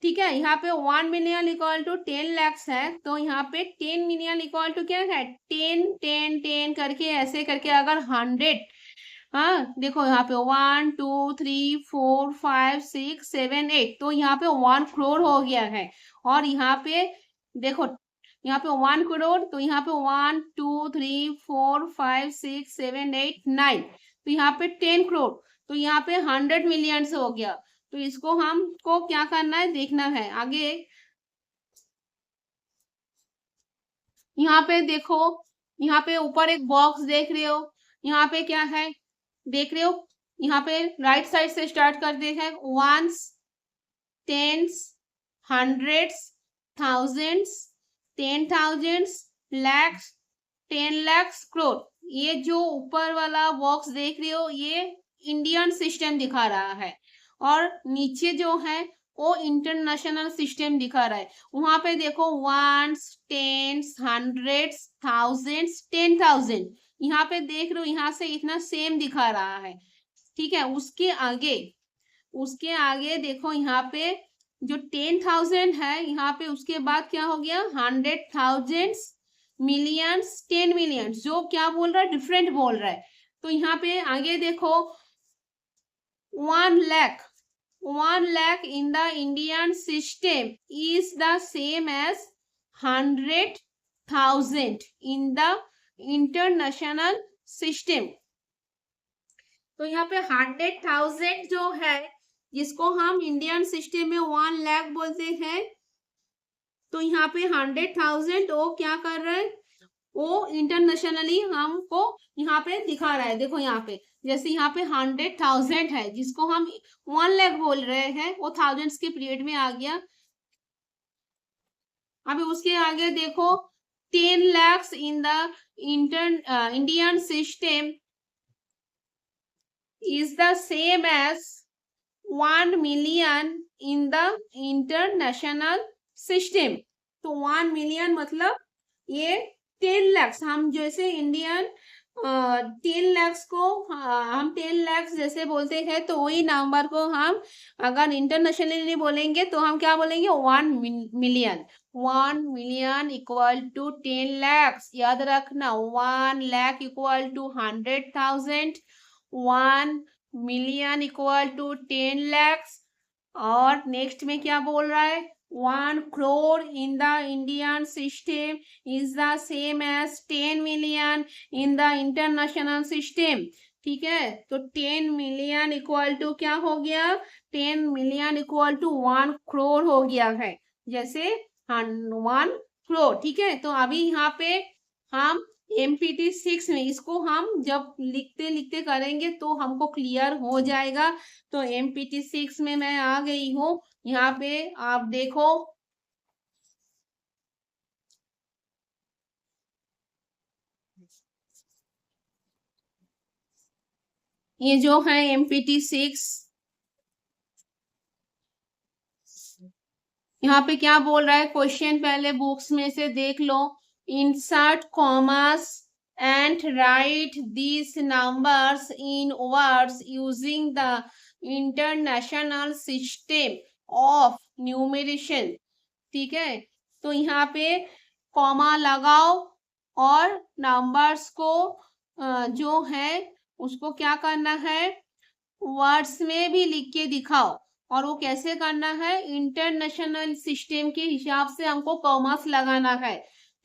ठीक है, यहाँ पे 1 मिलियन इक्वल टू 10 लाख है, तो यहाँ पे 10 मिलियन इक्वल टू क्या है, 10 10 10 करके ऐसे करके अगर 100, हाँ देखो यहाँ पे 1 2 3 4 5 6 7 8, तो यहाँ पे 1 करोड़ हो गया है। और यहाँ पे देखो, यहाँ पे 1 करोड़, तो यहाँ पे 1 2 3 4 5 6 7 8 9, तो यहाँ पे 10 करोड़, तो यहाँ पे 100 मिलियन हो गया। तो इसको हमको क्या करना है, देखना है आगे। यहाँ पे देखो, यहाँ पे ऊपर एक बॉक्स देख रहे हो, यहाँ पे क्या है देख रहे हो, यहाँ पे राइट साइड से स्टार्ट करते हैं, ones, tens, hundreds, thousands, 10,000, lakhs, 10 lakh, crore. ये जो ऊपर वाला बॉक्स देख रहे हो ये इंडियन सिस्टम दिखा रहा है, और नीचे जो है वो इंटरनेशनल सिस्टम दिखा रहा है। वहां पे देखो वंस, टेंस, हंड्रेड्स, थाउजेंड्स, 10,000, यहाँ पे देख रहे हो यहाँ से इतना सेम दिखा रहा है। ठीक है, उसके आगे देखो यहाँ पे जो 10,000 है, यहाँ पे उसके बाद क्या हो गया 100,000, मिलियंस, 10 मिलियंस, जो क्या बोल रहा है डिफरेंट बोल रहा है। तो यहाँ पे आगे देखो 1 lakh, 1 lakh in the Indian system is the same as 100,000 in the international system। तो यहाँ पे 100,000 जो है, जिसको हम इंडियन सिस्टम में 1 लाख बोलते हैं, तो यहाँ पे 100,000 वो क्या कर रहा है, वो इंटरनेशनली हमको यहाँ पे दिखा रहा है। देखो यहाँ पे जैसे यहाँ पे 100,000 है, जिसको हम 1 लाख बोल रहे हैं, वो थाउजेंड्स के पीरियड में आ गया। अभी उसके आगे देखो 10 lakhs in the Indian system is the same as 1 million in the international system. तो 1 million मतलब ये 10 lakhs, हम जैसे इंडियन 10 lakhs को हम 10 lakhs जैसे बोलते हैं, तो वही नंबर को हम अगर इंटरनेशनली बोलेंगे तो हम क्या बोलेंगे 1 million। 1 million equal to 10 lakhs, याद रखना 1 lakh equal to 100,000, 1 million equal to 10 lakhs। और नेक्स्ट में क्या बोल रहा है 1 crore in the Indian system is the same as 10 million in the international system। ठीक है, तो 10 million इक्वल टू क्या हो गया 10 million इक्वल टू 1 crore हो गया है, जैसे 1 crore। ठीक है, तो अभी यहाँ पे हम MPT6 में इसको हम जब लिखते लिखते करेंगे तो हमको क्लियर हो जाएगा। तो MPT6 में मैं आ गई हूँ। यहाँ पे आप देखो ये जो है MPT6, यहाँ पे क्या बोल रहा है क्वेश्चन, पहले बुक्स में से देख लो। Insert commas and write this numbers in words using the international system of numeration. ठीक है, तो यहाँ पे कॉमा लगाओ और नंबर्स को जो है उसको क्या करना है वर्ड्स में भी लिख के दिखाओ। और वो कैसे करना है इंटरनेशनल सिस्टम के हिसाब से हमको कॉमर्स लगाना है।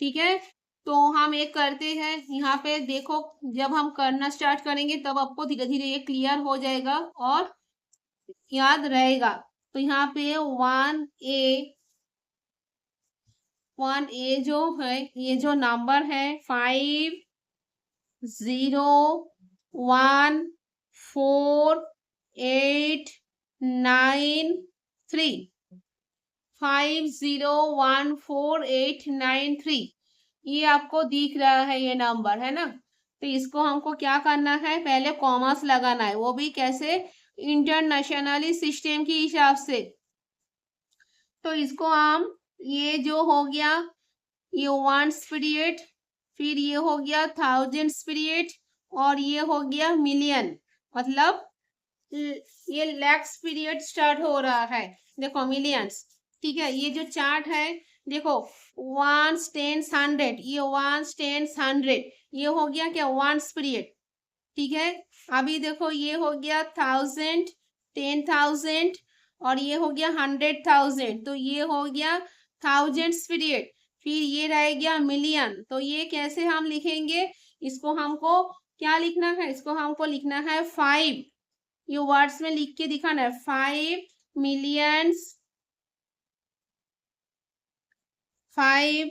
ठीक है, तो हम एक करते हैं, यहाँ पे देखो जब हम करना स्टार्ट करेंगे तब आपको धीरे धीरे ये क्लियर हो जाएगा और याद रहेगा। तो यहाँ पे 1A जो है, ये जो नंबर है 501489 501489 ये आपको दिख रहा है, ये नंबर है ना। तो इसको हमको क्या करना है पहले कॉमर्स लगाना है, वो भी कैसे इंटरनेशनली सिस्टम के हिसाब से। तो इसको हम ये जो हो गया ये 1 पीरियड, फिर ये हो गया 1000 पीरियड और ये हो गया मिलियन, मतलब ये लैक्स पीरियड स्टार्ट हो रहा है। देखो मिलियंस। ठीक है, ये जो चार्ट है देखो 1 10 100, ये 1 10 100 ये हो गया क्या 1 पीरियड। ठीक है, अभी देखो ये हो गया 1000 10,000 और ये हो गया 100,000, तो ये हो गया 1000 पीरियड। फिर ये रह गया मिलियन, तो ये कैसे हम लिखेंगे, इसको हमको क्या लिखना है, इसको हमको लिखना है 5, ये वर्ड्स में लिख के दिखाना है 5 मिलियंस, 5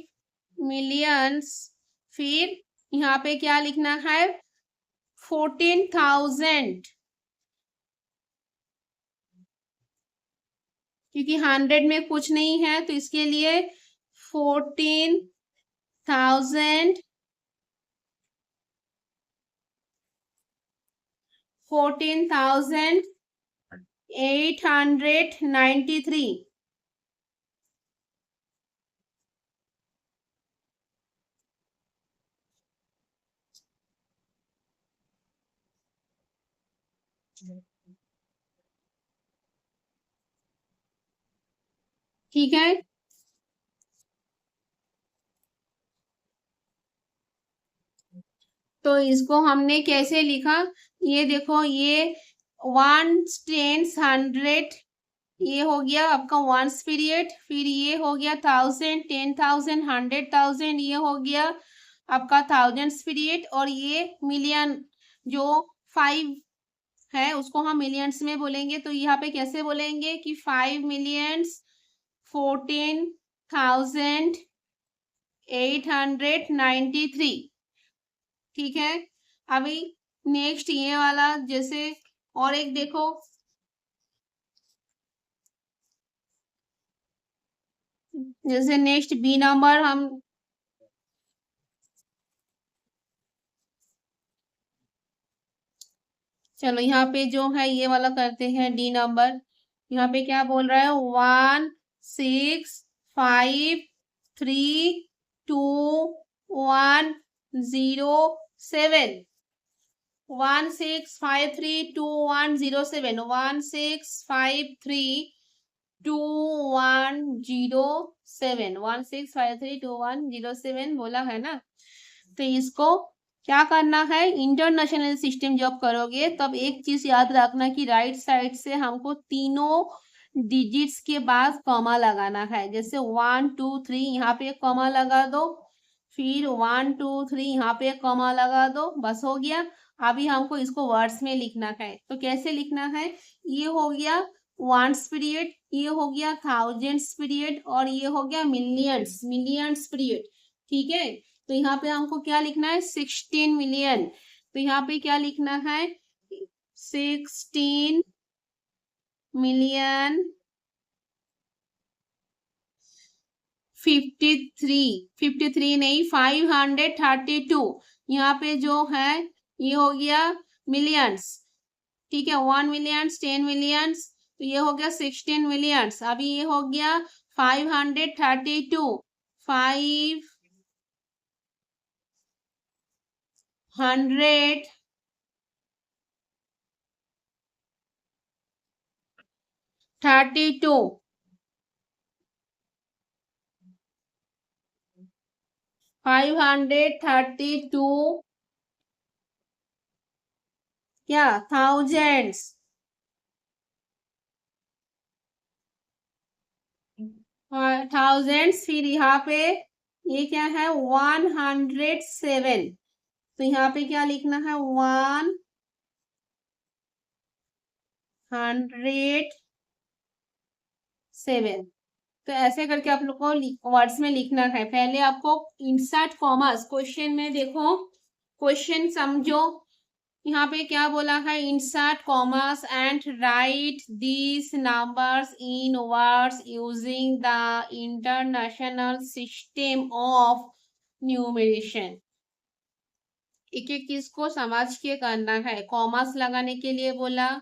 मिलियंस। फिर यहाँ पे क्या लिखना है 14,000, क्योंकि 100 में कुछ नहीं है तो इसके लिए 14,000 14,893। ठीक है, तो इसको हमने कैसे लिखा, ये देखो ये 1 10 100 ये हो गया आपका 1 पीरियड, फिर ये हो गया 1000 10,000 100,000 ये हो गया आपका 1000 पीरियड, और ये मिलियन जो 5 है उसको हम मिलियंस में बोलेंगे। तो यहाँ पे कैसे बोलेंगे कि 5 मिलियंस 14,893। ठीक है, अभी नेक्स्ट ये वाला, जैसे और एक देखो, जैसे नेक्स्ट बी नंबर हम, चलो यहाँ पे जो है ये वाला करते हैं डी नंबर। यहाँ पे क्या बोल रहा है, 16532107, 16532107, 16532107 बोला है ना। तो इसको क्या करना है, इंटरनेशनल सिस्टम जब करोगे तब एक चीज याद रखना कि राइट साइड से हमको तीनों डिजिट्स के बाद कॉमा लगाना है। जैसे 1 2 3 यहाँ पे एक कॉमा लगा दो, फिर 1 2 3 यहाँ पे एक कॉमा लगा दो, बस हो गया। अभी हमको इसको वर्ड्स में लिखना है, तो कैसे लिखना है, ये हो गया वंस पीरियड, ये हो गया थाउजेंड्स पीरियड, और ये हो गया मिलियंस, मिलियंस पीरियड। ठीक है, तो यहाँ पे हमको क्या लिखना है, 16 मिलियन। तो यहाँ पे क्या लिखना है, 16 मिलियन 53 नहीं 532। यहाँ पे जो है ये हो गया मिलियंस। ठीक है, 1 मिलियंस, 10 मिलियंस, तो ये हो गया 16 मिलियंस। अभी ये हो गया 532, 532 532 क्या, थाउजेंड्स, थाउजेंड्स। फिर यहाँ पे ये क्या है, 107। तो यहाँ पे क्या लिखना है, 107। तो ऐसे करके आप लोग को वर्ड्स में लिखना है। पहले आपको इंसर्ट कॉमर्स, क्वेश्चन में देखो, क्वेश्चन समझो। यहाँ पे क्या बोला है, insert commas and right these numbers in words using the international system of numeration. एक एक चीज को समझ के करना है। कॉमर्स लगाने के लिए बोला,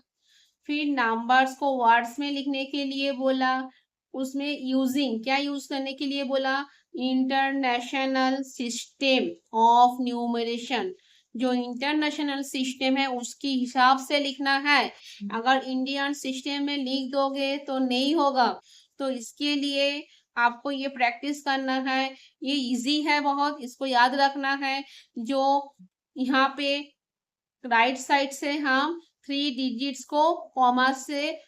फिर नंबर्स को वर्ड्स में लिखने के लिए बोला, उसमें यूजिंग क्या यूज करने के लिए बोला, इंटरनेशनल सिस्टम ऑफ न्यूमरेशन। जो इंटरनेशनल सिस्टम है उसके हिसाब से लिखना है। अगर इंडियन सिस्टम में लिख दोगे तो नहीं होगा। तो इसके लिए आपको ये प्रैक्टिस करना है। ये इजी है बहुत, इसको याद रखना है। जो यहाँ पे राइट साइड से हम 3 डिजिट्स को कॉमा से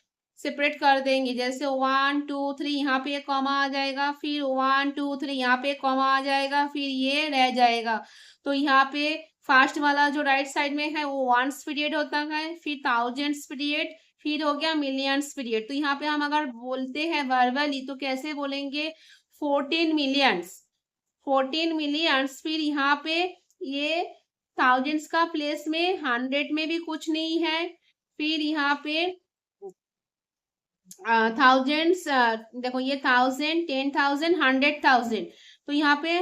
सेपरेट कर देंगे। जैसे 1 2 3 यहाँ पे एक कॉमा आ जाएगा, फिर 1 2 3 यहाँ पे एक कॉमा आ जाएगा, फिर ये रह जाएगा। तो यहाँ पे फर्स्ट वाला जो राइट साइड में है वो वंस पीरियड होता है, फिर थाउजेंड्स पीरियड, फिर हो गया मिलियंस पीरियड। तो यहाँ पे हम अगर बोलते हैं वर्बली तो कैसे बोलेंगे, 14 मिलियंस, 14 मिलियंस। फिर यहाँ पे ये थाउजेंड्स का प्लेस में 100 में भी कुछ नहीं है। फिर यहाँ पे थाउजेंड्स, देखो ये 1000, 10,000, 100,000। तो यहाँ पे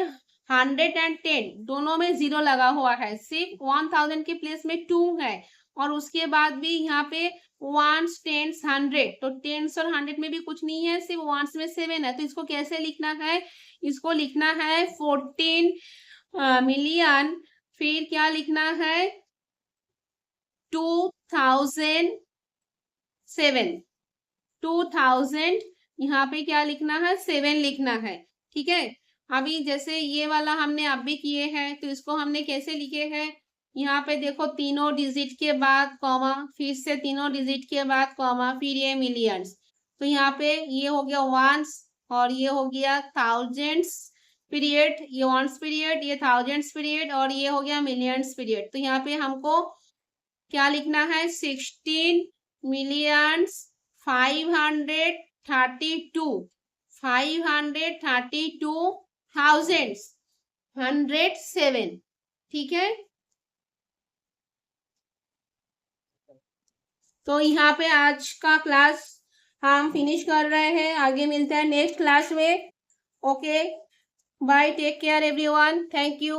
100 एंड 10 दोनों में 0 लगा हुआ है, सिर्फ 1000 के प्लेस में 2 है। और उसके बाद भी यहाँ पे वंस, टेंस, 100, तो टेंस और 100 में भी कुछ नहीं है, सिर्फ वंस में 7 है। तो इसको कैसे लिखना है, इसको लिखना है 14 मिलियन। फिर क्या लिखना है, 2007, 2000, यहाँ पे क्या लिखना है, 7 लिखना है। ठीक है, अभी जैसे ये वाला हमने अभी किए हैं, तो इसको हमने कैसे लिखे हैं, यहाँ पे देखो तीनों डिजिट के बाद कॉमा, फिर से तीनों डिजिट के बाद कॉमा, फिर ये मिलियंस। तो यहाँ पे ये हो गया वंस, और ये हो गया थाउजेंड्स पीरियड, ये वंस पीरियड, ये थाउजेंड्स पीरियड, और ये हो गया मिलियंस पीरियड। तो यहाँ पे हमको क्या लिखना है, 16 मिलियंस 532, 532,107। ठीक है, तो यहाँ पे आज का क्लास हम फिनिश कर रहे हैं, आगे मिलते हैं नेक्स्ट क्लास में। Okay bye, take care everyone, thank you.